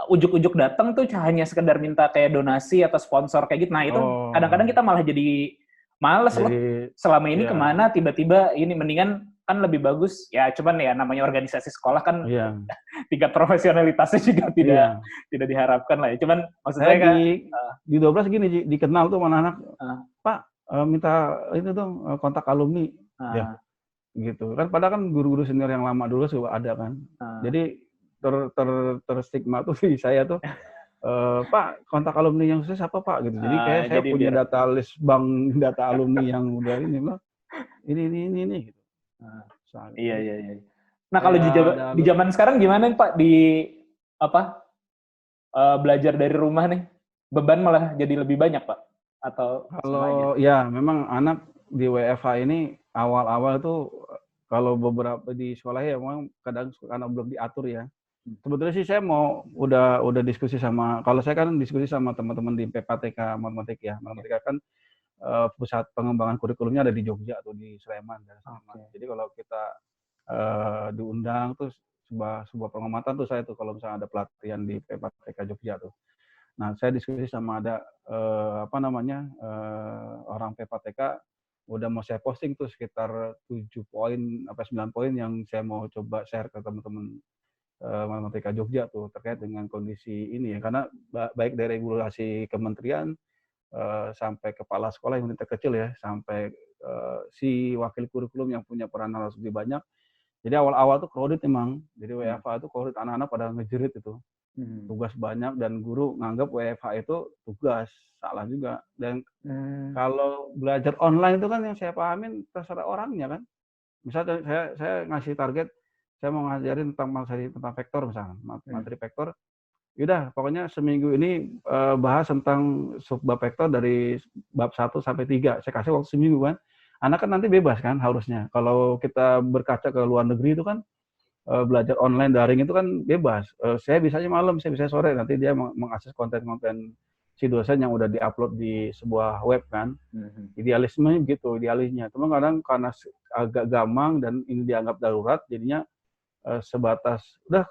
ujuk-ujuk datang tuh hanya sekedar minta kayak donasi atau sponsor kayak gitu. Nah itu Oh. kadang-kadang kita malah jadi males loh. Jadi Selama ini iya. kemana tiba-tiba ini mendingan kan lebih bagus ya. Cuman ya namanya organisasi sekolah kan iya. tingkat profesionalitasnya juga Iya. tidak diharapkan lah ya. Cuman maksud Saya saya kan di 12 gini Ji, dikenal tuh sama anak, Pak minta itu dong kontak alumni. Ya. Gitu kan, padahal kan guru-guru senior yang lama dulu sudah ada kan. Jadi terstigma tuh di saya tuh, Pak kontak alumni yang sukses apa Pak gitu. Jadi kayak saya jadi punya biar- data list bank data alumni yang udah ini loh. Ini gitu. Soalnya. Iya. Nah kalau di, Ada di zaman sekarang gimana Pak di apa belajar dari rumah nih? Beban malah jadi lebih banyak Pak? Atau sama aja? Kalau ya memang anak di WFH ini awal-awal tuh kalau beberapa di sekolah ya memang kadang karena belum diatur ya. Sebetulnya sih saya mau udah diskusi sama, kalau saya kan diskusi sama teman-teman di PPATK Matematika ya. Matematika kan pusat pengembangan kurikulumnya ada di Jogja atau di Sleman. Jadi kalau kita diundang tuh sebuah pengamatan tuh saya tuh kalau misalnya ada pelatihan di PPATK Jogja tuh. Nah, saya diskusi sama ada orang PPATK udah mau saya posting tuh sekitar 7 poin apa 9 poin yang saya mau coba share ke teman-teman Matematika Jogja tuh terkait dengan kondisi ini ya, karena baik dari regulasi kementerian sampai kepala sekolah yang terkecil ya, sampai si wakil kurikulum yang punya peran harus lebih banyak. Jadi awal-awal tuh crowded emang. Jadi WFH itu crowded, anak-anak pada ngejerit itu. Tugas banyak dan guru nganggap WFH itu tugas, salah juga. Dan kalau belajar online itu kan yang saya pahamin terserah orangnya kan. Misalnya saya ngasih target, saya mau ngajarin tentang vektor misalnya, materi vektor. Yaudah, pokoknya seminggu ini bahas tentang subbab vektor dari bab 1 sampai 3. Saya kasih waktu seminggu kan. Anak kan nanti bebas kan harusnya. Kalau kita berkaca ke luar negeri itu kan belajar online daring itu kan bebas. Saya bisanya malam, saya bisa sore. Nanti dia mengakses konten-konten si dosen yang udah diupload di sebuah web kan. Idealismenya begitu, idealisnya. Cuma kadang karena agak gamang dan ini dianggap darurat, jadinya sebatas udah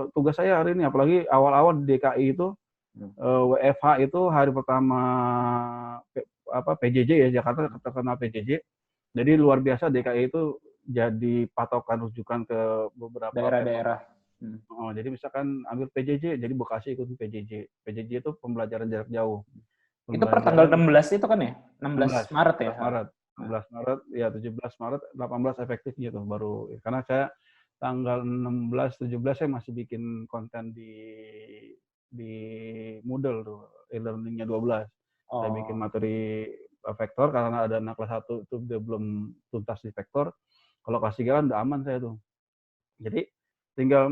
tugas saya hari ini, apalagi awal-awal di DKI itu WFH itu hari pertama PJJ ya, Jakarta terkenal PJJ. Jadi luar biasa DKI itu jadi patokan rujukan ke beberapa daerah-daerah. Jadi misalkan ambil PJJ, jadi Bekasi ikut PJJ. PJJ itu pembelajaran jarak jauh. Itu per tanggal 16 itu kan ya? 16 Maret ya? 16 Maret, ya 17 Maret, 18 efektif gitu baru. Karena saya tanggal 16, 17 saya masih bikin konten di Moodle tuh, e-learning-nya 12. Saya bikin materi vektor karena ada anak kelas 1 itu dia belum tuntas di vektor. Kalau kelas 3 kan udah aman saya tuh. Jadi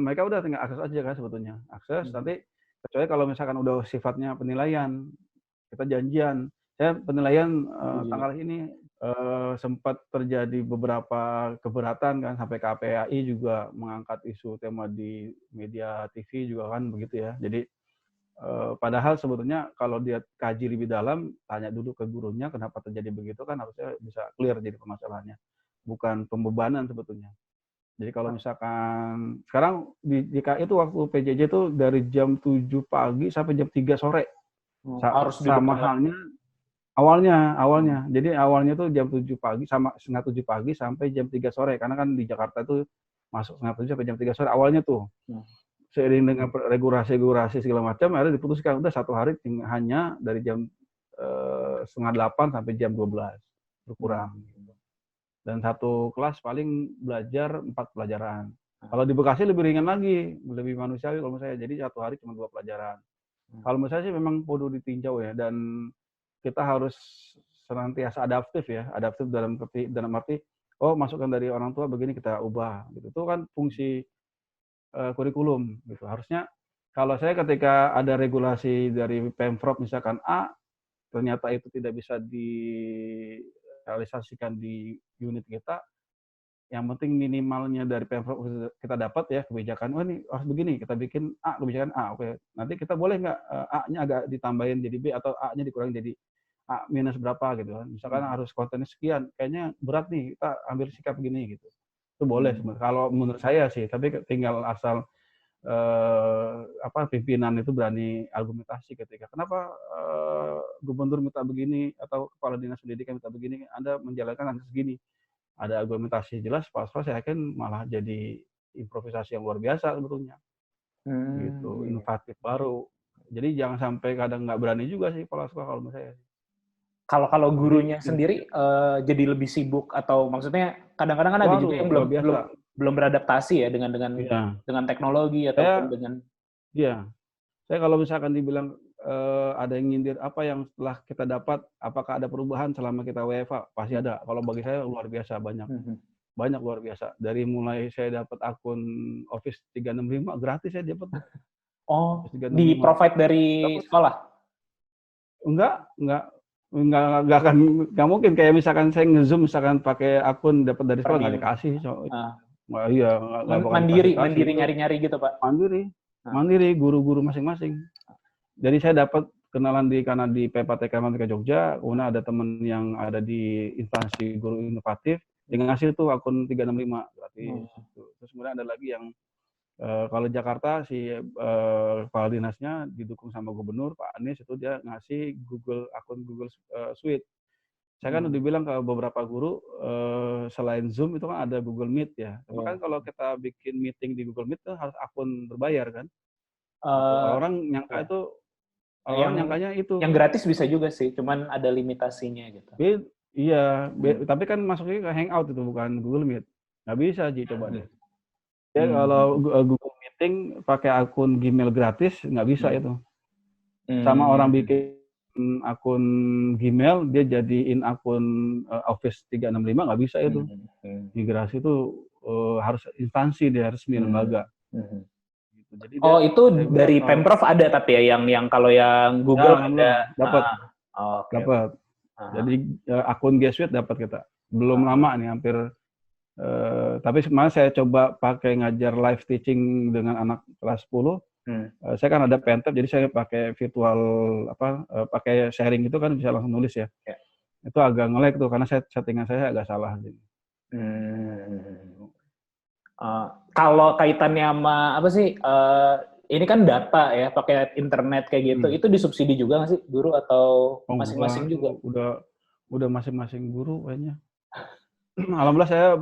mereka udah tinggal akses aja kan sebetulnya. Akses nanti kecuali kalau misalkan udah sifatnya penilaian, kita janjian. Saya penilaian tanggal ini sempat terjadi beberapa keberatan kan, sampai KPAI juga mengangkat isu tema di media TV juga kan begitu ya. Jadi padahal sebetulnya kalau dia kaji lebih dalam, tanya dulu ke gurunya kenapa terjadi begitu kan harusnya bisa clear jadi permasalahannya. Bukan pembebanan sebetulnya. Jadi kalau misalkan sekarang di DKI itu waktu PJJ itu dari jam 7 pagi sampai jam 3 sore. Harus sama halnya awalnya. Jadi awalnya tuh jam 7 pagi sama setengah 7 pagi sampai jam 3 sore. Karena kan di Jakarta tuh masuk setengah 7 sampai jam 3 sore awalnya tuh. Seiring dengan regulasi segala macam, akhirnya diputuskan udah satu hari hanya dari jam setengah 8 sampai jam 12 berkurang. Dan satu kelas paling belajar 4 pelajaran. Kalau di Bekasi lebih ringan lagi, lebih manusiawi kalau menurut saya. Jadi 1 hari cuma 2 pelajaran. Kalau menurut saya sih memang perlu ditinjau ya, dan kita harus senantiasa adaptif ya, adaptif dalam arti, oh masukan dari orang tua begini kita ubah gitu. Itu kan fungsi kurikulum gitu. Harusnya kalau saya ketika ada regulasi dari Pemprov misalkan A, ternyata itu tidak bisa direalisasikan di unit kita, yang penting minimalnya dari Pemprov kita dapat ya kebijakan, oh ini harus begini, kita bikin A, kebijakan A, oke. Nanti kita boleh nggak A-nya agak ditambahin jadi B atau A-nya dikurangin jadi A minus berapa gitu kan. Misalkan harus kontennya sekian, kayaknya berat nih, kita ambil sikap gini gitu. Itu boleh sebenarnya. Kalau menurut saya sih, tapi tinggal asal pimpinan itu berani argumentasi ketika kenapa gubernur minta begini atau kepala dinas pendidikan minta begini, Anda menjalankan hanya segini. Ada argumentasi jelas, pas-pas saya yakin malah jadi improvisasi yang luar biasa sebetulnya. Gitu, inovatif baru. Jadi jangan sampai kadang nggak berani juga sih kepala sekolah kalau menurut saya. Kalau gurunya sendiri jadi lebih sibuk atau maksudnya kadang-kadang kan ada juga yang belum beradaptasi ya dengan teknologi ataupun dengan. Iya. Saya kalau misalkan dibilang ada yang nyindir apa yang setelah kita dapat, apakah ada perubahan selama kita WFA? Pasti ada. Kalau bagi saya luar biasa, banyak luar biasa. Dari mulai saya dapat akun Office 365 gratis saya dapat. Oh, di provide dari sekolah? Nggak mungkin kayak misalkan saya nge-zoom misalkan pakai akun dapat dari sekolah nggak dikasih. Iya, mandiri nyari-nyari gitu Pak. Mandiri guru-guru masing-masing. Jadi saya dapat kenalan karena di PPTK Matematika Jogja, kemudian ada teman yang ada di instansi guru inovatif, yang ngasih tuh akun 365 gratis. Terus kemudian ada lagi yang kalau Jakarta kepala dinasnya didukung sama gubernur Pak Anies, itu dia ngasih akun Google Suite. Saya kan udah bilang ke beberapa guru selain Zoom itu kan ada Google Meet ya. Tapi kan kalau kita bikin meeting di Google Meet itu harus akun berbayar kan. Orang nyangkanya itu. Yang gratis bisa juga sih, cuman ada limitasinya gitu. Iya, tapi kan masuknya ke Hangout itu bukan Google Meet. Nggak bisa Ji, coba deh. Ya kalau Google Meeting pakai akun Gmail gratis nggak bisa itu. Sama orang bikin akun Gmail dia jadiin akun Office 365 nggak bisa itu. Migrasi itu harus instansi, dia resmi lembaga. Jadi itu dari Pemprov ada tapi ya yang kalau yang Google ada dapat. Dapat. Jadi akun G Suite dapat kita. Belum lama nih hampir tapi kemarin saya coba pakai ngajar live teaching dengan anak kelas 10. Saya kan ada Pentap, jadi saya pakai virtual pakai sharing itu kan bisa langsung nulis ya. Itu agak nge-lag tuh karena settingan saya agak salah. Kalau kaitannya sama apa sih? Ini kan data ya, pakai internet kayak gitu. Itu disubsidi juga nggak sih guru atau masing-masing juga? Udah masing-masing guru kayaknya. Alhamdulillah saya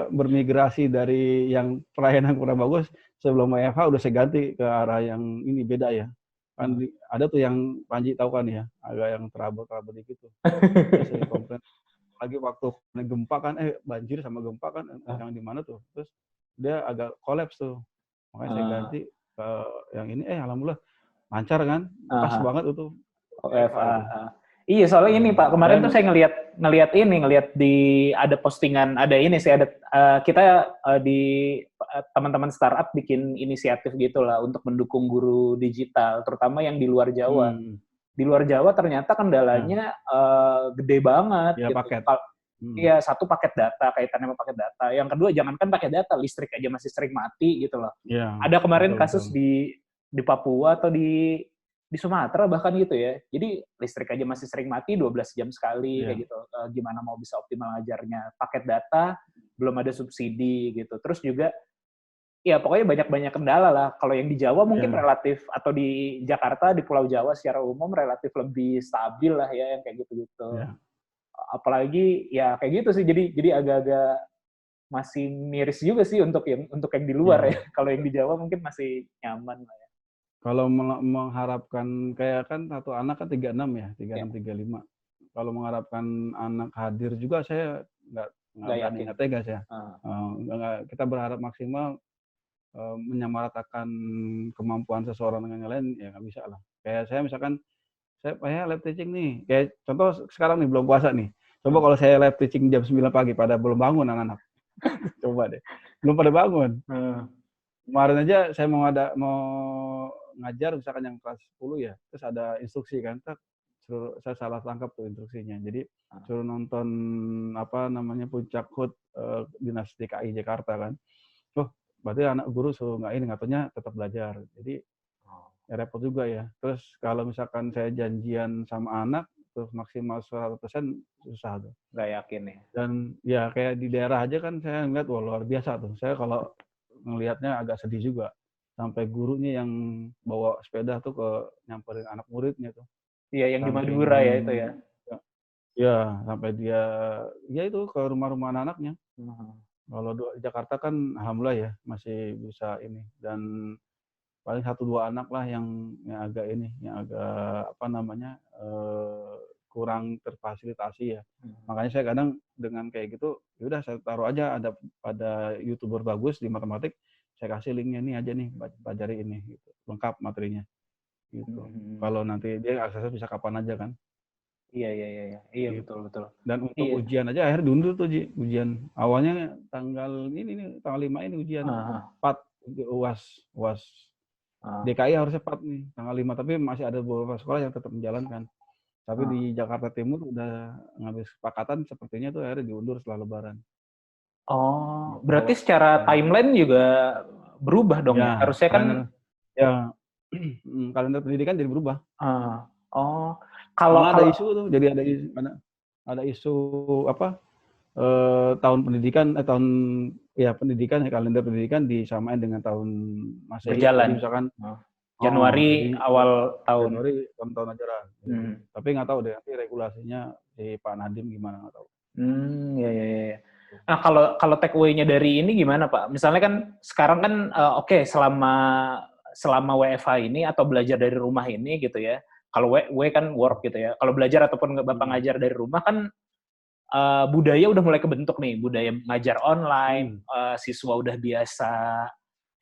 bermigrasi dari yang pelayanan kurang bagus sebelum WFH udah saya ganti ke arah yang ini beda ya. Kan ada tuh yang Panji tahu kan ya, agak yang terabur-terabur dikit tuh. Saya komplain lagi waktu gempa kan banjir sama gempa kan yang di mana tuh. Terus dia agak kolaps tuh. Makanya saya ganti ke yang ini alhamdulillah lancar kan. Pas banget itu. WFH. Iya, soalnya ini Pak, kemarin tuh saya ngelihat di ada postingan, ada ini sih, ada kita di teman-teman startup bikin inisiatif gitulah untuk mendukung guru digital, terutama yang di luar Jawa. Di luar Jawa ternyata kendalanya gede banget. Ya, gitu. paket. Iya, satu paket data, kaitannya sama paket data. Yang kedua, jangankan pakai data, listrik aja masih sering mati gitu loh. Ya, ada kemarin kasus di Papua atau di Sumatera bahkan gitu ya. Jadi listrik aja masih sering mati 12 jam sekali kayak gitu. Gimana mau bisa optimal ngajarnya? Paket data belum ada subsidi gitu. Terus juga ya pokoknya banyak kendala lah. Kalau yang di Jawa mungkin relatif atau di Jakarta, di Pulau Jawa secara umum relatif lebih stabil lah ya yang kayak gitu-gitu. Apalagi ya kayak gitu sih. Jadi agak-agak masih miris juga sih untuk yang di luar ya. Kalau yang di Jawa mungkin masih nyaman lah ya. Kalau mengharapkan kayak kan satu anak kan 36 ya, 36 35. Kalau mengharapkan anak hadir juga saya nggak tega saya. kita berharap maksimal menyamaratakan kemampuan seseorang dengan yang lain ya nggak bisa lah. Kayak saya misalkan saya live teaching nih, kayak contoh sekarang nih belum puasa nih. Coba kalau saya live teaching jam 9 pagi pada belum bangun anak-anak. Coba deh. Belum pada bangun. Kemarin aja saya mau ngajar misalkan yang kelas 10 ya, terus ada instruksi kan, saya salah tangkap tuh instruksinya. Jadi suruh nonton apa namanya Puncak HUT Dinas DKI Jakarta kan. Oh, berarti anak guru suruh nggak taunya tetap belajar. Jadi ya repot juga ya. Terus kalau misalkan saya janjian sama anak terus maksimal 100% susah tuh. Nggak yakin ya. Dan ya kayak di daerah aja kan saya ngeliat wah luar biasa tuh. Saya kalau ngelihatnya agak sedih juga. Sampai gurunya yang bawa sepeda tuh ke nyamperin anak muridnya tuh. Iya, yang di Madura ya itu ya. Ya, sampai dia ya itu ke rumah-rumah anak-anaknya. Kalau di Jakarta kan alhamdulillah ya masih bisa ini, dan paling 1-2 anak lah yang agak ini, yang agak apa namanya kurang terfasilitasi ya. Makanya saya kadang dengan kayak gitu, yaudah saya taruh aja ada YouTuber bagus di matematik, saya kasih linknya nih aja nih, pelajari ini gitu, lengkap materinya gitu. Kalau nanti dia aksesnya bisa kapan aja kan. Iya Gitu. betul. Dan untuk ujian aja akhirnya diundur tuh Ji, ujian. Awalnya tanggal ini nih, tanggal 5 ini ujian. 4 UAS. DKI harusnya 4 nih, tanggal 5, tapi masih ada beberapa sekolah yang tetap menjalankan. Tapi di Jakarta Timur udah ngambil kesepakatan sepertinya tuh akhirnya diundur setelah Lebaran. Oh, berarti secara timeline juga berubah dong ya? Harusnya kan ya kalender pendidikan jadi berubah. Kalau ada isu tuh, jadi ada isu apa tahun pendidikan pendidikan kalender pendidikan disamain dengan tahun Masehi. Berjalan. Jadi misalkan Januari awal tahun. Januari tahun ajaran. Tapi nggak tahu deh nanti regulasinya si Pak Nadiem gimana, nggak tahu. Iya. Nah, kalau take away-nya dari ini gimana, Pak? Misalnya kan sekarang kan oke, selama WFH ini atau belajar dari rumah ini gitu ya. Kalau W kan work gitu ya. Kalau belajar ataupun Bapak ngajar dari rumah kan budaya udah mulai kebentuk nih, budaya ngajar online, siswa udah biasa,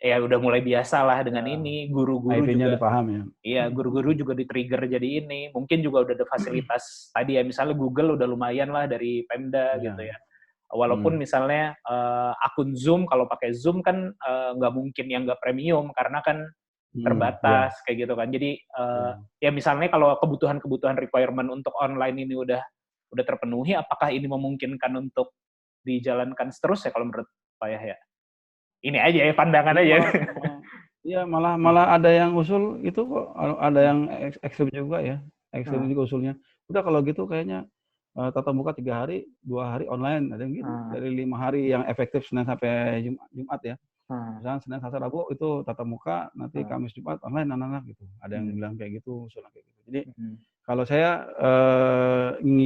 ya udah mulai biasa lah dengan ini, guru-guru juga dipaham ya. Iya, guru-guru juga di-trigger jadi ini. Mungkin juga udah ada fasilitas tadi ya, misalnya Google udah lumayan lah dari Pemda gitu ya. Walaupun misalnya akun Zoom, kalau pakai Zoom kan nggak mungkin yang nggak premium karena kan terbatas kayak gitu kan. Jadi ya misalnya kalau kebutuhan requirement untuk online ini udah terpenuhi, apakah ini memungkinkan untuk dijalankan terus ya kalau menurut Pak Yahya? Ini aja ya, pandangan aja. Iya, malah ada yang usul itu kok, ada yang ekstrim juga ya. Ekstrim juga usulnya. Udah kalau gitu kayaknya tatap muka 3 hari, 2 hari online, ada yang gitu. Dari 5 hari yang efektif Senin sampai Jumat ya. Misalnya Senin, Selasa, Rabu itu tatap muka, nanti Kamis, Jumat online anak-anak gitu. Ada yang bilang kayak gitu, usulan kayak gitu. Jadi kalau saya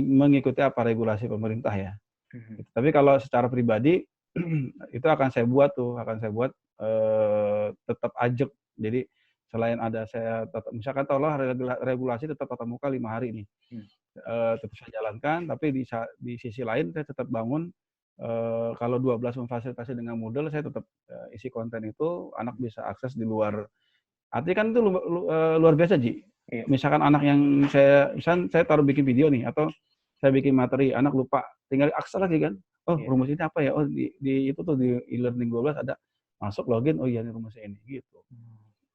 mengikuti apa regulasi pemerintah ya. Tapi kalau secara pribadi itu akan saya buat tetap ajak. Jadi selain ada saya tetap, misalkan taruhlah regulasi tetap tatap muka 5 hari nih. Tetap saya jalankan, tapi di sisi lain saya tetap bangun kalau 12 memfasilitasi dengan Moodle, saya tetap isi konten itu anak bisa akses di luar. Artinya kan itu luar biasa, Ji. Misalkan anak yang saya taruh bikin video nih, atau saya bikin materi, anak lupa, tinggal akses lagi kan. Oh, rumus ini apa ya? Oh, di itu tuh di e-learning 12 ada. Masuk login, oh iya ini rumusnya ini gitu.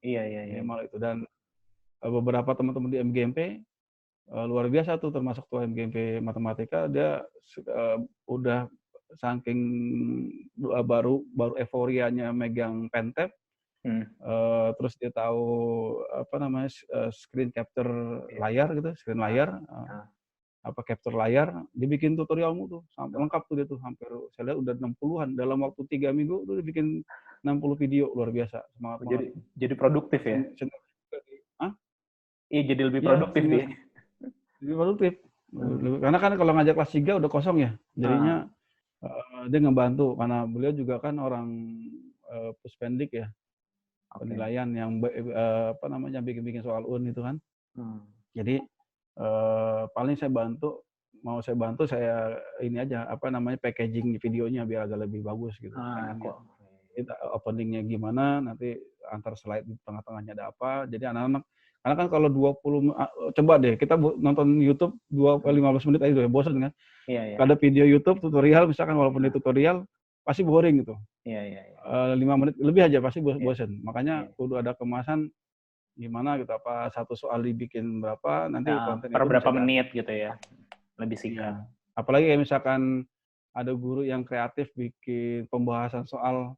Iya. Malah itu, dan beberapa teman-teman di MGMP luar biasa tuh, termasuk tuh MGMP matematika, dia udah saking baru euforianya megang pentab, terus dia tahu apa namanya screen capture layar gitu, screen layar, capture layar, dibikin tutorialmu tuh sampai lengkap tuh dia tuh, hampir saya lihat udah 60-an dalam waktu 3 minggu tuh dibikin 60 video, luar biasa. Jadi produktif ya? Iya, jadi lebih produktif ya. Lebih produktif. Karena kan kalau ngajak kelas 3 udah kosong ya. Jadinya dia ngebantu, karena beliau juga kan orang Puspendik ya. Penilaian yang apa namanya bikin soal UN itu kan. Jadi paling saya bantu mau saya bantu, saya ini aja apa namanya packaging videonya biar agak lebih bagus gitu. Kok. Openingnya gimana, nanti antar slide di tengah-tengahnya ada apa. Jadi anak-anak, karena kan kalau 20 coba deh kita nonton YouTube 15 menit aja udah bosan kan. Iya. Ada video YouTube tutorial misalkan walaupun di tutorial pasti boring gitu. Iya. 5 menit lebih aja pasti bosan. Makanya Iya. kudu ada kemasan gimana gitu, apa satu soal dibikin berapa, nanti konten per itu berapa bisa menit gitu ya. Lebih singkat. Apalagi kayak misalkan ada guru yang kreatif bikin pembahasan soal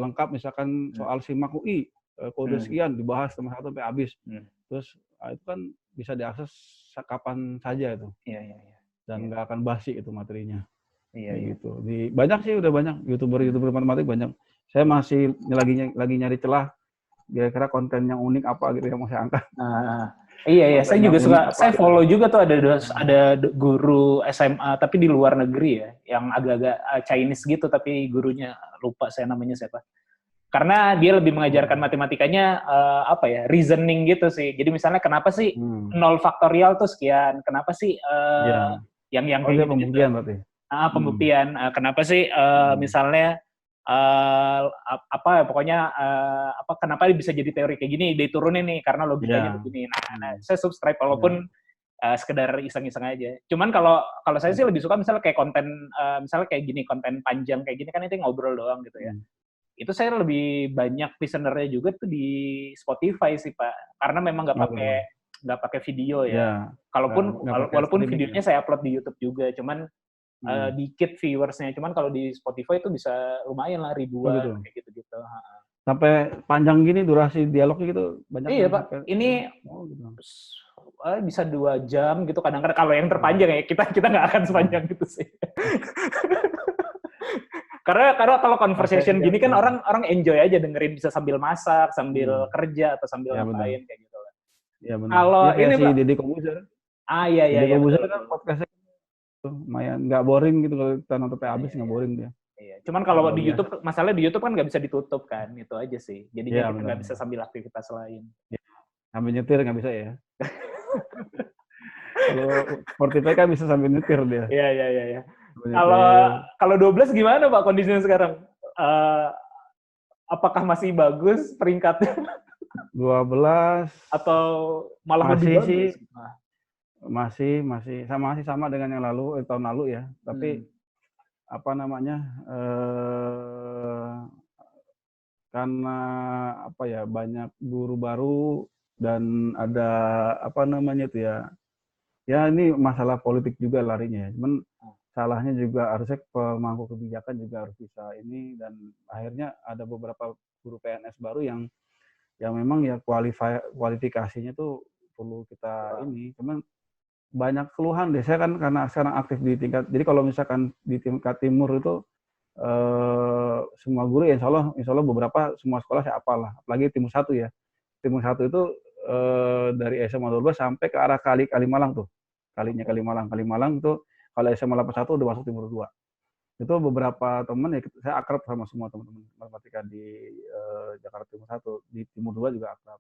lengkap, misalkan soal SIMAK UI, kode sekian dibahas satu sampai habis. Terus itu kan bisa diakses kapan saja itu. Iya. Dan nggak akan basi itu materinya. Iya. Gitu. Banyak sih, udah banyak youtuber matematik banyak. Saya masih lagi nyari celah kira-kira konten yang unik apa gitu yang mau saya angkat. Iya, saya juga suka. Saya follow juga tuh ada guru SMA tapi di luar negeri ya, yang agak-agak Chinese gitu tapi gurunya lupa saya namanya siapa. Karena dia lebih mengajarkan matematikanya reasoning gitu sih. Jadi misalnya kenapa sih 0 faktorial tuh sekian? Kenapa sih yang kayak gitu? Pembuktian berarti. Pembuktian. Kenapa sih misalnya kenapa bisa jadi teori kayak gini, diturunin nih karena logikanya begini. Nah, saya subscribe walaupun sekedar iseng-iseng aja. Cuman kalau saya sih lebih suka misalnya kayak konten misalnya kayak gini, konten panjang kayak gini kan itu ngobrol doang gitu ya. Itu saya lebih banyak listener-nya juga tuh di Spotify sih Pak, karena memang nggak pakai video ya. Walaupun videonya saya upload di YouTube juga, cuman dikit viewersnya, cuman kalau di Spotify itu bisa lumayan lah ribuan kayak gitu-gitu. Sampai panjang gini durasi dialognya gitu banyak. Iya Pak, ini bisa 2 jam gitu kadang-kadang kalau yang terpanjang ya kita nggak akan sepanjang gitu sih. karena kalau conversation gini kan orang enjoy aja dengerin, bisa sambil masak, sambil kerja atau sambil ngapain kayak gitu lah. Iya benar. Kalau ini si Pak, Deddy Kobuzer. Iya. Deddy Kobuzer kan podcastnya lumayan nggak boring gitu kalau kita nonton sampai habis, nggak boring dia. Iya. Cuman kalau di YouTube, masalahnya di YouTube kan nggak bisa ditutup kan, itu aja sih. Jadinya kita nggak bisa sambil aktivitas lain. Sambil nyetir nggak bisa ya. Kalau Spotify kan bisa sambil nyetir dia. Iya. Kalau 12 gimana Pak kondisinya sekarang? Apakah masih bagus peringkatnya? 12 atau malah lebih bagus? Sih. Masih sama dengan yang lalu, tahun lalu ya. Tapi karena banyak guru baru dan ada ya ini masalah politik juga larinya. Cuman salahnya juga harusnya pemangku kebijakan juga harus bisa ini, dan akhirnya ada beberapa guru PNS baru yang memang ya kualifikasinya tuh perlu kita ini. Cuman banyak keluhan deh. Saya kan karena sekarang aktif di tingkat, jadi kalau misalkan di tingkat timur itu semua guru insya Allah beberapa semua sekolah saya apalah, apalagi timur 1 ya. Timur 1 itu dari SMA 12 sampai ke arah Kalimalang tuh. Kalimalang itu kalau SMA 81 udah masuk timur 2. Itu beberapa teman ya, saya akrab sama semua teman-teman matematika di Jakarta Timur 1, di timur 2 juga akrab.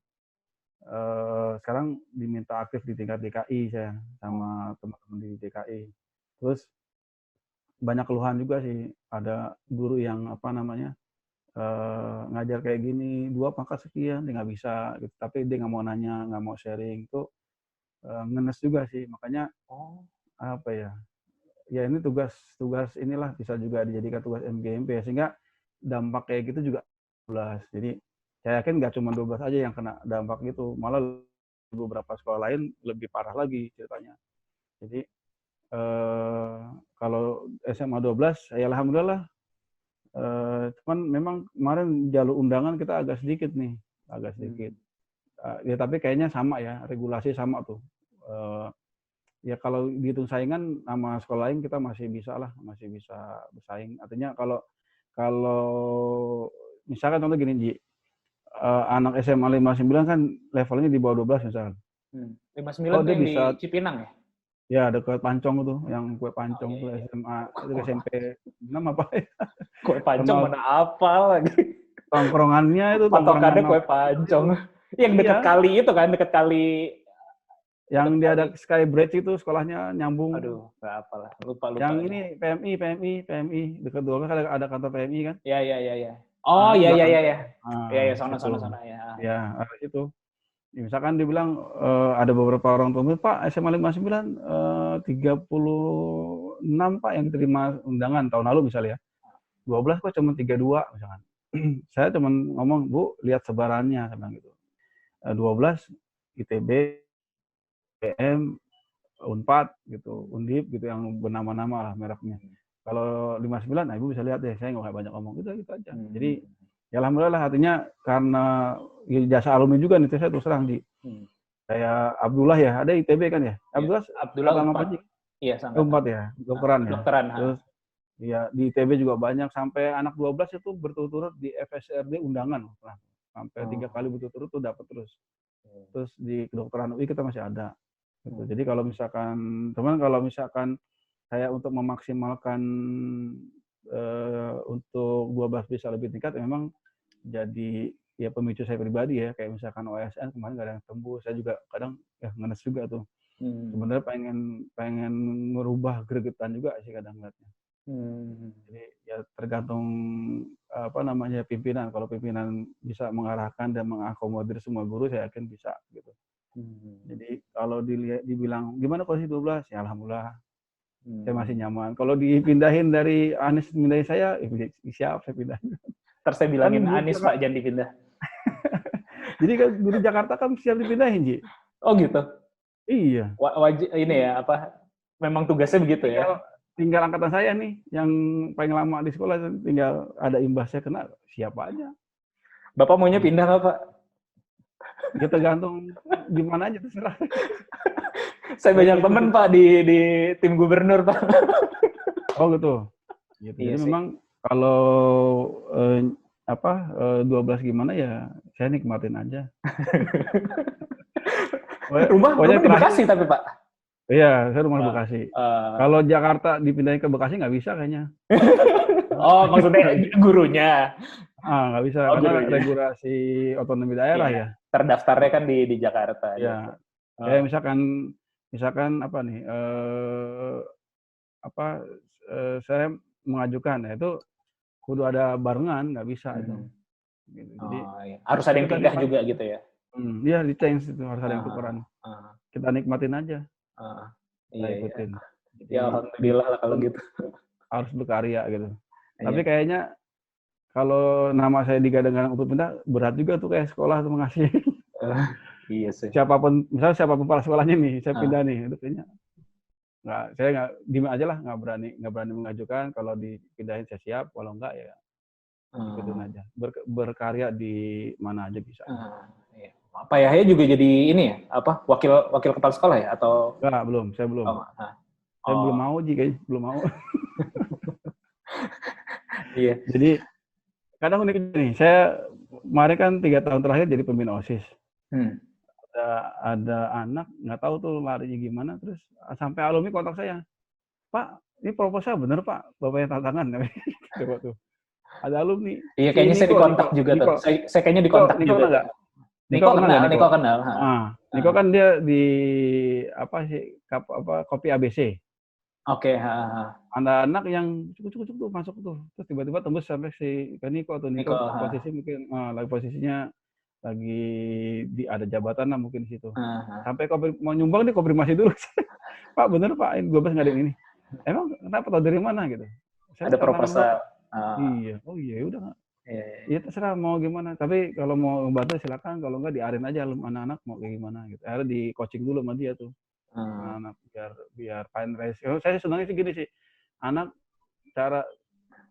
Sekarang diminta aktif di tingkat DKI saya sama teman-teman di DKI. Terus banyak keluhan juga sih, ada guru yang ngajar kayak gini 2 pangkat sekian dia nggak bisa gitu, tapi dia nggak mau nanya, nggak mau sharing, itu ngenes juga sih. Makanya ya ini tugas inilah bisa juga dijadikan tugas MGMP ya, sehingga dampak kayak gitu juga 12. Jadi saya yakin nggak cuma 12 aja yang kena dampak gitu, malah beberapa sekolah lain lebih parah lagi ceritanya. Jadi kalau SMA 12 ya alhamdulillah, cuman memang kemarin jalur undangan kita agak sedikit. Ya tapi kayaknya sama ya, regulasi sama tuh. Ya kalau dihitung saingan sama sekolah lain kita masih bisa bersaing. Artinya kalau misalkan contoh gini Ji, anak SMA 59 kan levelnya di bawah 12 misalkan. 59 itu yang bisa di Cipinang ya? Ya, dekat Pancong tuh, yang kue pancong tuh SMA, itu SMP 6 apa ya? Kue pancong mana apa lagi? Tongkrongannya itu patokannya kue pancong. Yang dekat kali itu kan, dekat kali Yang dia ada Skybridge itu sekolahnya nyambung. Aduh, nggak apalah. Lupa. Yang ini PMI dekat 12 ada kantor PMI kan? Ya. Oh, iya. Ah, Iya, sana situ. ya. Ya, ada situ. Ya, misalkan dibilang ada beberapa orang tua, Pak SMA 59 36 Pak yang terima undangan tahun lalu misalnya ya. 12 kok cuma 32 misalkan. Saya cuma ngomong, Bu, lihat sebarannya, saya bilang gitu. 12 ITB, PM, Unpad gitu, Undip gitu yang bernama-nama lah mereknya. Kalau 59, nah Ibu bisa lihat deh, saya nggak banyak ngomong gitu aja. Jadi ya alhamdulillah artinya karena jasa alumni juga nih, saya terus terang di kayak Abdullah ya, ada ITB kan ya? Abdullah Unpad. Iya, sangat. Unpad ya, dokteran ya. Dokteran. Terus ya di ITB juga banyak, sampai anak 12 itu berturut-turut di FSRD undangan. Nah, sampai 3 kali berturut-turut tuh dapat terus. Terus di kedokteran UI kita masih ada. Gitu. Jadi kalau misalkan saya untuk memaksimalkan untuk 12 bisa lebih tingkat, memang jadi ya pemicu saya pribadi ya, kayak misalkan OSN kemarin nggak ada yang tembus, saya juga kadang ya ngenes juga tuh. Sebenarnya pengen merubah gregetan juga sih kadang ngeliatnya. Jadi ya tergantung pimpinan. Kalau pimpinan bisa mengarahkan dan mengakomodir semua guru, saya yakin bisa gitu. Jadi kalau dibilang gimana kondisi 12, ya alhamdulillah saya masih nyaman. Kalau dipindahin dari Anies pindahin saya, siap saya pindahin. Terus saya bilangin Kan Anies Pak jangan dipindah. Jadi kan guru Jakarta kan siap dipindahin, Ji. Oh gitu. Iya. Wajib ini ya memang tugasnya begitu ya. Tinggal angkatan saya nih yang paling lama di sekolah, tinggal ada imbasnya kena, siapa aja. Bapak maunya pindah nggak Pak? Ya tergantung gimana aja terserah. Saya banyak teman Pak di tim gubernur Pak. Oh gitu. Iya Jadi sih. memang kalau 12 gimana ya saya nikmatin aja. Rumah di Bekasi tapi Pak. Iya, saya rumah di Bekasi. Kalau Jakarta dipindahin ke Bekasi nggak bisa kayaknya. Oh, maksudnya gurunya. Nggak bisa karena regulasi otonomi daerah ya. Terdaftarnya kan di Jakarta. Ya. Kayak misalkan saya mengajukan ya itu kudu ada barengan, nggak bisa itu. Gitu. Jadi harus ada yang pindah juga gitu ya. Iya, di change itu harus ada yang tukeran. Kita nikmatin aja. Iya, ikutin. Ya alhamdulillah lah kalau gitu. Harus berkarya gitu. Tapi kayaknya kalau nama saya digadang-gadang untuk pindah, berat juga tuh kayak sekolah tuh mengasih. Iya sih. Siapapun kepala sekolahnya nih, saya pindah nih, itu kayaknya saya nggak diem aja lah, nggak berani mengajukan. Kalau dipindahin saya siap, kalau enggak ya ikutin aja. Berkarya di mana aja bisa. Pak Yahya juga jadi ini ya, wakil kepala sekolah ya atau? Enggak, belum, saya belum. Saya belum mau kayaknya, belum mau. Iya. Jadi kadang unik nih, saya kemarin kan 3 tahun terakhir jadi pembina OSIS. Ada anak nggak tahu tuh larinya gimana, terus sampai alumni kontak saya, Pak, ini proposal bener Pak, bapaknya tantangan. Coba tuh. Ada alumni. Iya, kayaknya saya dikontak juga tuh. Saya kayaknya dikontak juga. Niko kenal. Niko kan dia di kopi ABC. Oke. Ada anak yang cukup tuh masuk tuh, terus tiba-tiba tembus sampai si Niko posisi mungkin lagi posisinya lagi ada jabatan lah mungkin di situ. Sampai mau nyumbang dia konfirmasi dulu. Pak bener Pak, ini 12 nggak ada ini. Emang kenapa tahu dari mana gitu? Ada proposal. Iya. Oh iya udah. Iya terserah mau gimana. Tapi kalau mau bantu silakan. Kalau nggak diarin aja anak-anak mau kayak gimana gitu. Akhirnya di coaching dulu sama dia tuh. Anak biar fundraise. Saya senangnya sih gini sih. Anak cara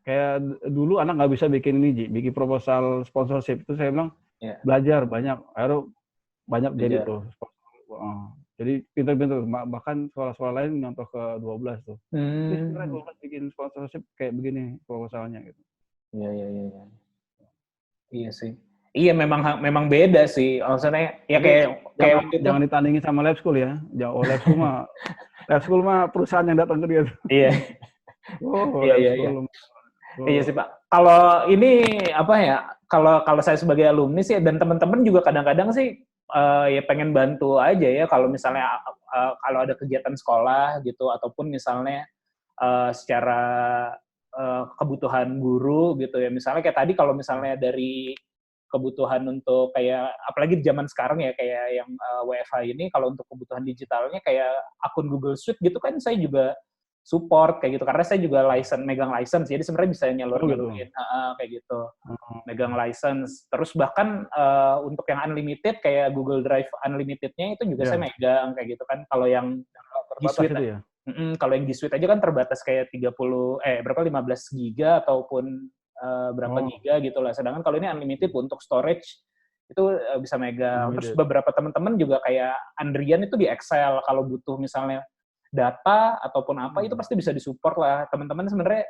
kayak dulu anak nggak bisa bikin ini bikin proposal sponsorship itu saya bilang belajar banyak. Akhirnya banyak jadi tuh. Jadi pintar-pintar. Bahkan sekolah-sekolah lain nyontoh ke 12 tuh. Jadi sebenarnya 12 bikin sponsorship kayak begini proposalnya gitu. Iya. Iya sih. Iya memang beda sih. Maksudnya ya kayak jangan ditandingin sama lab school ya. Lab school mah perusahaan yang datang ke dia. Iya. Iya. Iya sih Pak. Kalau ini Kalau saya sebagai alumni sih dan teman-teman juga kadang-kadang sih ya pengen bantu aja ya kalau misalnya kalau ada kegiatan sekolah gitu ataupun misalnya secara kebutuhan guru gitu ya. Misalnya kayak tadi kalau misalnya dari kebutuhan untuk kayak apalagi di zaman sekarang ya kayak yang WFH ini kalau untuk kebutuhan digitalnya kayak akun Google Suite gitu kan saya juga support kayak gitu karena saya juga megang license jadi sebenarnya bisa nyalurin kayak gitu megang license terus bahkan untuk yang unlimited kayak Google Drive unlimitednya itu juga saya megang kayak gitu kan kalau yang G Suite ya? Kalau yang G Suite aja kan terbatas kayak 15 giga ataupun berapa giga gitu lah sedangkan kalau ini unlimited untuk storage itu bisa megang terus beberapa teman-teman juga kayak Andrian itu di Excel kalau butuh misalnya data ataupun apa itu pasti bisa disupport lah teman-teman sebenarnya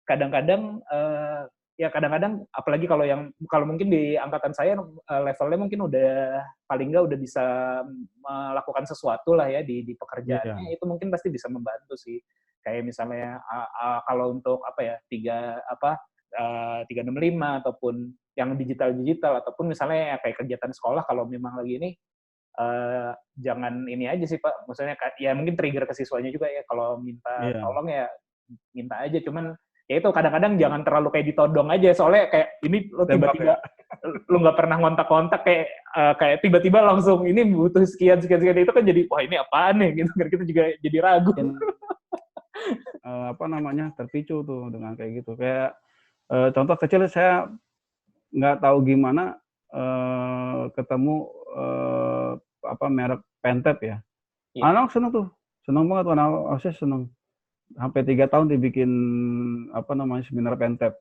kadang-kadang ya kadang-kadang apalagi kalau mungkin di angkatan saya levelnya mungkin udah paling nggak udah bisa melakukan sesuatu lah ya di pekerjaannya itu mungkin pasti bisa membantu sih kayak misalnya kalau untuk apa ya 365 ataupun yang digital ataupun misalnya kayak kegiatan sekolah kalau memang lagi ini jangan ini aja sih Pak, maksudnya ya mungkin trigger ke siswanya juga ya kalau minta tolong ya minta aja, cuman ya itu kadang-kadang jangan terlalu kayak ditodong aja soalnya kayak ini lo tiba-tiba lo nggak pernah ngontak-kontak kayak tiba-tiba langsung ini butuh sekian itu kan jadi wah ini apaan nih gitu kan kita juga jadi ragu. Terpicu tuh dengan kayak gitu kayak contoh kecil saya nggak tahu gimana ketemu merek Pentep ya. Anak seneng banget anak OSIS seneng. Sampai 3 tahun dibikin seminar Pentep.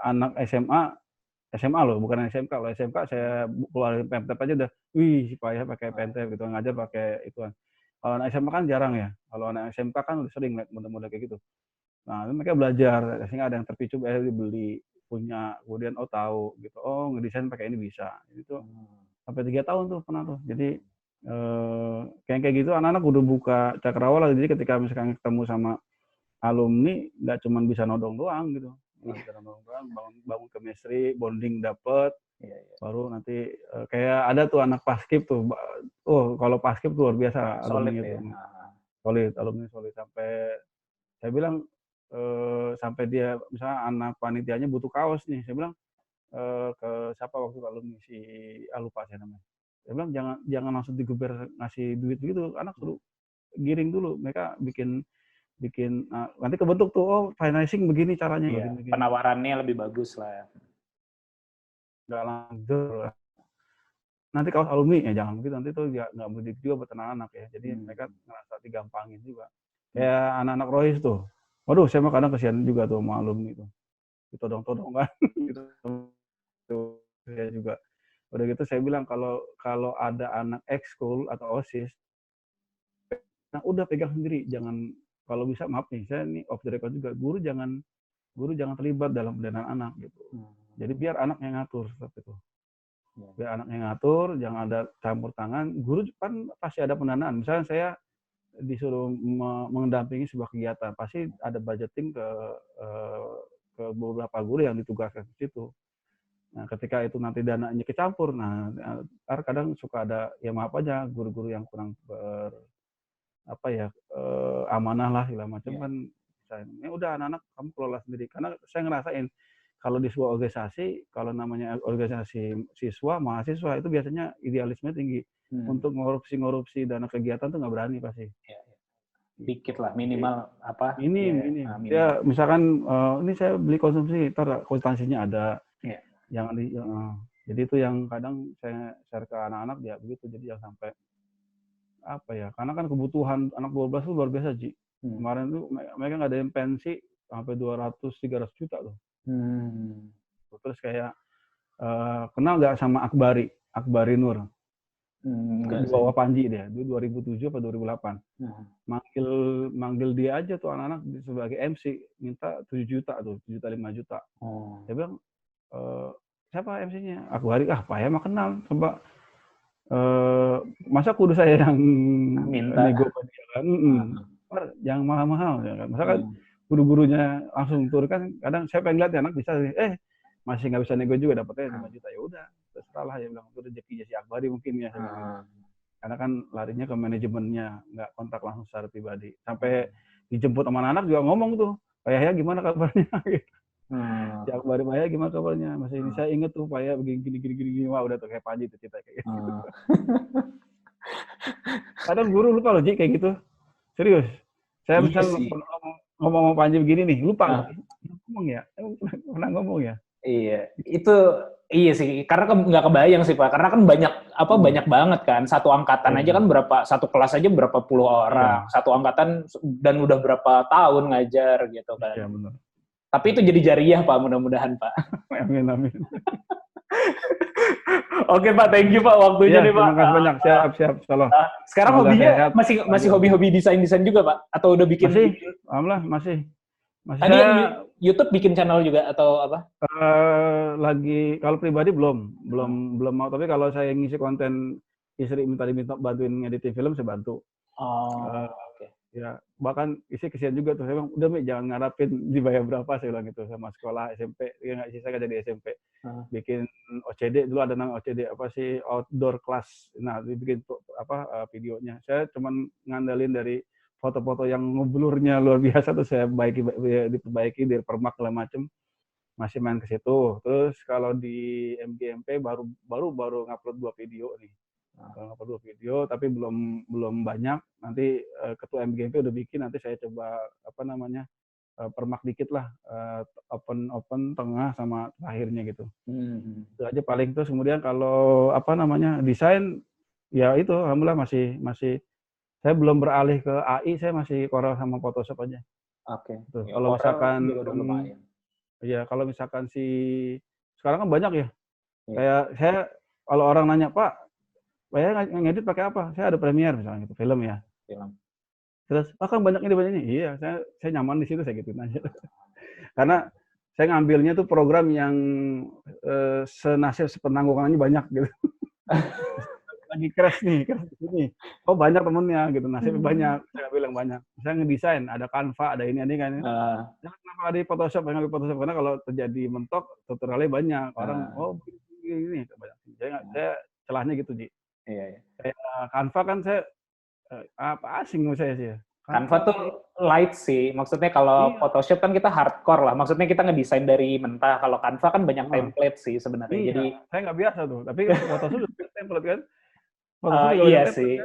Anak SMA loh, bukan SMK. Kalau SMK saya keluarin Pentep aja udah, wih, Pak pakai Pentep gitu, ngajar pakai ituan. Kalau anak SMA kan jarang ya. Kalau anak SMK kan udah sering lihat model-model kayak gitu. Nah, mereka belajar, sehingga ada yang terpicu dibeli punya, kemudian tahu gitu, ngedesain pakai ini bisa. Itu sampai 3 tahun tuh pernah tuh. Jadi kayak gitu anak-anak udah buka cakrawala. Jadi ketika misalkan ketemu sama alumni nggak cuma bisa nodong doang gitu. Bisa nodong doang, bangun chemistry, bonding dapet. Baru nanti kayak ada tuh anak paskib tuh. Kalau paskib tuh luar biasa alumni itu. Solid, alumni solid sampai saya bilang sampai dia misalnya anak panitianya butuh kaos nih, saya bilang ke siapa waktu alumni si lupa saya namanya. Saya bilang jangan langsung digeber ngasih duit begitu, anak suruh giring dulu, mereka bikin nanti kebentuk tuh financing begini caranya. Begini. Penawarannya lebih bagus lah. Nggak lanjut. Nanti kaos alumni ya jangan begitu, nanti tuh nggak mudik juga buat anak-anak ya. Jadi mereka ngerasa digampangin juga. Kayak anak-anak Rohis tuh. Waduh, saya mah kadang kesian juga tuh sama alumni itu. Ditodong-todong kan. Gitu. Saya juga. Udah gitu saya bilang kalau ada anak ekskul atau OSIS, nah udah pegang sendiri, jangan kalau bisa maaf nih, saya nih off the record juga, guru jangan terlibat dalam pendidikan anak gitu. Jadi biar anaknya ngatur seperti itu. Biar anaknya ngatur, jangan ada campur tangan. Guru kan pasti ada pendanaan. Misalnya saya disuruh mendampingi sebuah kegiatan, pasti ada budgeting ke beberapa guru yang ditugaskan ke situ. Nah, ketika itu nanti dananya kecampur, kadang suka ada ya maaf aja guru-guru yang kurang amanah lah segala macam kan. Ya udah anak-anak kamu kelola sendiri. Karena saya ngerasain kalau di sebuah organisasi, kalau namanya organisasi siswa, mahasiswa itu biasanya idealisme tinggi. Untuk ngorupsi dana kegiatan tuh nggak berani pasti. Dikit lah, minimal apa? Minim. Ya, misalkan ini saya beli konsumsi, ntar konstansinya ada. Jadi itu yang kadang saya share ke anak-anak ya begitu. Jadi jangan sampai karena kan kebutuhan anak 12 itu luar biasa, Ji. Kemarin tuh mereka nggak ada yang pensi sampai 200-300 juta tuh. Terus kayak kenal nggak sama Akbari Nur? Di bawah Panji dia 2007 atau 2008. Manggil dia aja tuh anak-anak sebagai MC minta 7 juta tuh, 7,5 juta. Saya bilang siapa MC-nya? Akbari. Pak ya mah kenal. Coba masa kudu saya yang minta nego dia kan? Yang mahal-mahal ya kan. Masa kan guru-gurunya langsung turun kan, kadang saya pengen lihat ya anak bisa masih nggak bisa nego juga dapatnya 5 juta, ya udah terserah lah, ya bilang itu rezekinya si Akbari mungkin ya. Karena kan larinya ke manajemennya, nggak kontak langsung secara pribadi. Sampai dijemput sama anak juga ngomong tuh, Pak Yahya gimana kabarnya? Si Akbari, Pak Yahya gimana kabarnya? Masih ini saya inget tuh Pak Yahya begini, wah udah tuh kayak Panji tuh cerita kayak gitu. Kadang guru lupa loh Ji kayak gitu, serius. Saya misal ngomong Panji begini nih, lupa ngomong ya, pernah ngomong ya. Iya, itu iya sih, karena nggak kebayang sih Pak, karena kan banyak banget kan, satu angkatan aja kan satu kelas aja berapa puluh orang, satu angkatan dan udah berapa tahun ngajar gitu kan. Iya benar. Tapi itu jadi jariah Pak, mudah-mudahan Pak. Amin. Oke Pak, thank you Pak waktunya nih Pak. Terima kasih banyak, siap. Salah. Sekarang hobinya masih hobi-hobi desain juga Pak, atau udah bikin? Masih, alhamdulillah masih. Tadi saya, YouTube bikin channel juga atau apa? Lagi kalau pribadi belum mau, tapi kalau saya ngisi konten istri minta bantuin ngeditin film, saya bantu. Oke. Ya, bahkan istri kesian juga tuh, saya bilang, udah Mi, jangan ngarapin dibayar berapa, saya bilang gitu, sama sekolah SMP, ya nggak sih, saya nggak jadi SMP. Bikin OCD, dulu ada nama OCD, apa sih, outdoor class, nah, dibikin videonya. Saya cuman ngandalin dari foto-foto yang ngeblurnya luar biasa tuh saya diperbaiki, dipermak segala macem, masih main ke situ. Terus kalau di MGMP baru ngupload 2 video nih. Ngupload 2 video tapi belum banyak. Nanti ketua MGMP udah bikin, nanti saya coba permak dikit lah, open tengah sama akhirnya gitu. Itu aja paling. Terus kemudian kalau desain ya itu alhamdulillah masih saya belum beralih ke AI, saya masih Corel sama Photoshop aja. Oke. Ya, kalau misalkan kalau misalkan sekarang kan banyak ya. Kayak saya kalau orang nanya, "Pak, saya ngedit pakai apa?" Saya ada Premiere misalnya gitu, film ya. Terus, kan banyak ini. Iya, saya nyaman di situ, saya gituin aja. Karena saya ngambilnya tuh program yang senasib sepenanggungannya banyak gitu. Lagi crash di sini. Oh banyak temennya gitu, nasibnya banyak. Saya ngambil yang banyak. Saya ngedesain, ada Canva, ada ini kan. Kenapa ada di Photoshop? Saya ngambil Photoshop karena kalau terjadi mentok, tutorialnya banyak. Orang, ini banyak. Saya celahnya gitu, Ji. Iya. Kayak Canva kan saya asing menurut saya sih ya. Canva tuh light sih. Maksudnya kalau Photoshop kan kita hardcore lah. Maksudnya kita ngedesain dari mentah. Kalau Canva kan banyak template sih sebenarnya. Iya, jadi saya nggak biasa tuh. Tapi Photoshop juga template kan. Iya sih,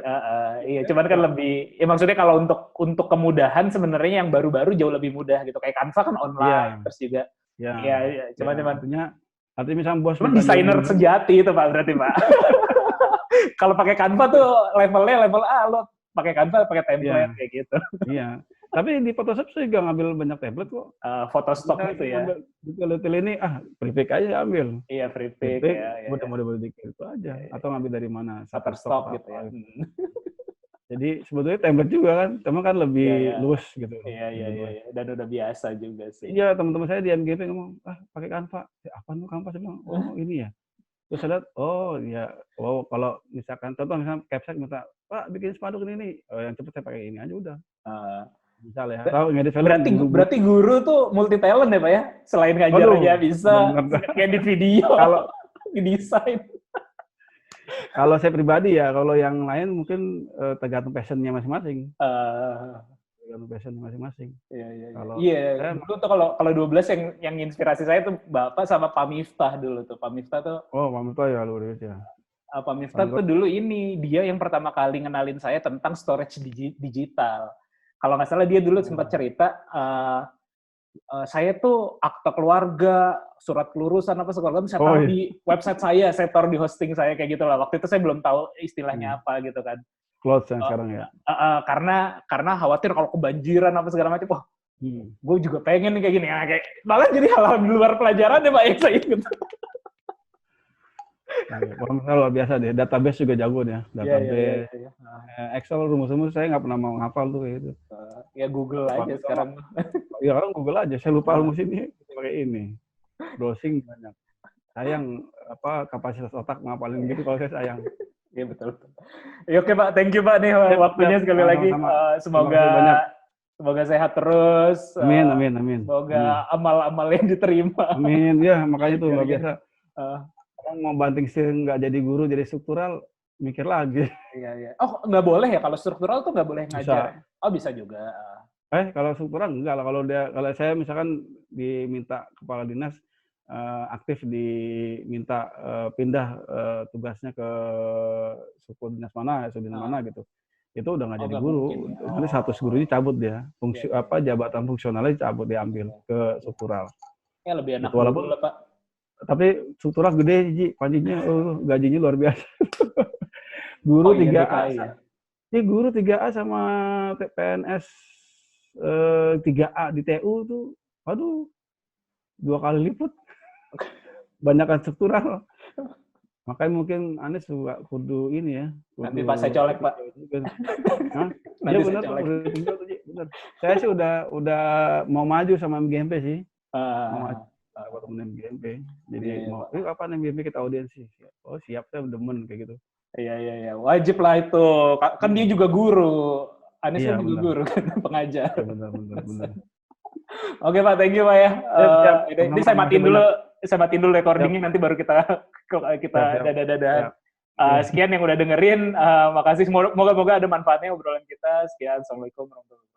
iya. Cuman kan lebih, ya maksudnya kalau untuk kemudahan sebenarnya yang baru-baru jauh lebih mudah gitu. Kayak Canva kan online, terus juga. Iya. Cuman artinya misalnya bos. Cuman desainer sejati itu Pak berarti Pak. Kalau pakai Canva tuh levelnya lo pakai Canva pakai template kayak gitu. Iya. Tapi di Photoshop saya juga ngambil banyak template kok. Foto stock gitu ya. Kalau ini prefix aja ambil. Iya, prefix ya. Mudah-mudahan dikit itu aja. Atau ngambil dari mana? Shutterstock gitu ya. Jadi sebetulnya template juga kan, teman kan lebih luas gitu. Iya. Dan udah biasa juga sih. Iya, teman-teman saya di MGP ngomong, pakai Canva. Apa tuh Canva? Saya bilang, ini ya. Terus saya lihat, kalau misalkan contoh misalnya Capsek minta, Pak bikin spanduk ini, yang cepet saya pakai ini aja udah. Misal ya. Berarti guru tuh multi talent ya Pak ya? Selain ngajar aja bisa ngedit video, kalau desain. Kalau saya pribadi ya, kalau yang lain mungkin tergantung passionnya masing-masing. Tergantung passionnya masing-masing. Iya. Dulu tuh kalau 12 yang inspirasi saya tuh Bapak sama Pak Miftah dulu tuh. Pak Miftah tuh. Pak Miftah ya luar biasa. Pak Miftah tuh dulu dia yang pertama kali ngenalin saya tentang storage digital. Kalau nggak salah dia dulu sempat cerita, saya tuh akte keluarga, surat kelulusan apa segala macam saya taruh di website saya taruh di hosting saya kayak gitu lah. Waktu itu saya belum tahu istilahnya apa gitu kan. Cloud sekarang ya. Karena khawatir kalau kebanjiran apa segala macam. Gue juga pengen nih kayak gini. Kayak malah jadi hal-hal di luar pelajaran deh Pak yang saya ikut. Luar biasa deh, database juga jago deh. Database, Excel rumus-rumus saya nggak pernah mau ngapal tuh kayak gitu. Ya Google aja sekarang. Ya orang Google aja, saya lupa rumus ini pakai ini. Browsing banyak. Sayang kapasitas otak ngapalin gitu kalau saya sayang. Iya betul. Ya, oke Pak, thank you Pak nih waktunya sekali lagi. Semoga sehat terus. Amin. Semoga amal-amal yang diterima. Amin. Ya makanya tuh luar biasa. Orang mau banting setir nggak jadi guru, jadi struktural, mikir lagi. Iya. Oh, nggak boleh ya kalau struktural tuh nggak boleh ngajar. Oh, bisa juga. Kalau struktural enggak lah. Kalau saya misalkan diminta kepala dinas aktif diminta pindah tugasnya ke suku dinas mana gitu. Itu udah nggak jadi guru. Nanti status gurunya cabut dia. Fungsi jabatan fungsionalnya cabut diambil ke struktural. Ya lebih enak Gitu, walaupun dulu lah, Pak. tapi struktural gede Ji, panjinya gajinya luar biasa. Guru 3A. Ya. Ini guru 3A sama PNS 3A di TU tuh, aduh, 2 kali lipat. Banyakan struktural. Makanya mungkin Anies juga kudu ini ya. Nanti Pak saya colek, Pak. Hah? Nanti Iya saya benar, colek. benar. Saya sih udah mau maju sama MGMP sih. Mau maju sama temen MGMP. Jadi mau, kapan MGMP kita audiensi? Oh siap, saya demen kayak gitu. Iya. Wajib lah itu. Kan dia juga guru. Anies Iya, kan juga benar. guru kan, pengajar. Benar. Oke Pak, thank you Pak ya. Siap. Ini saya matiin dulu recordingnya, nanti baru kita Siap. dadah. Siap. Sekian yang udah dengerin. Makasih, moga-moga ada manfaatnya obrolan kita. Sekian, assalamualaikum warahmatullahi wabarakatuh.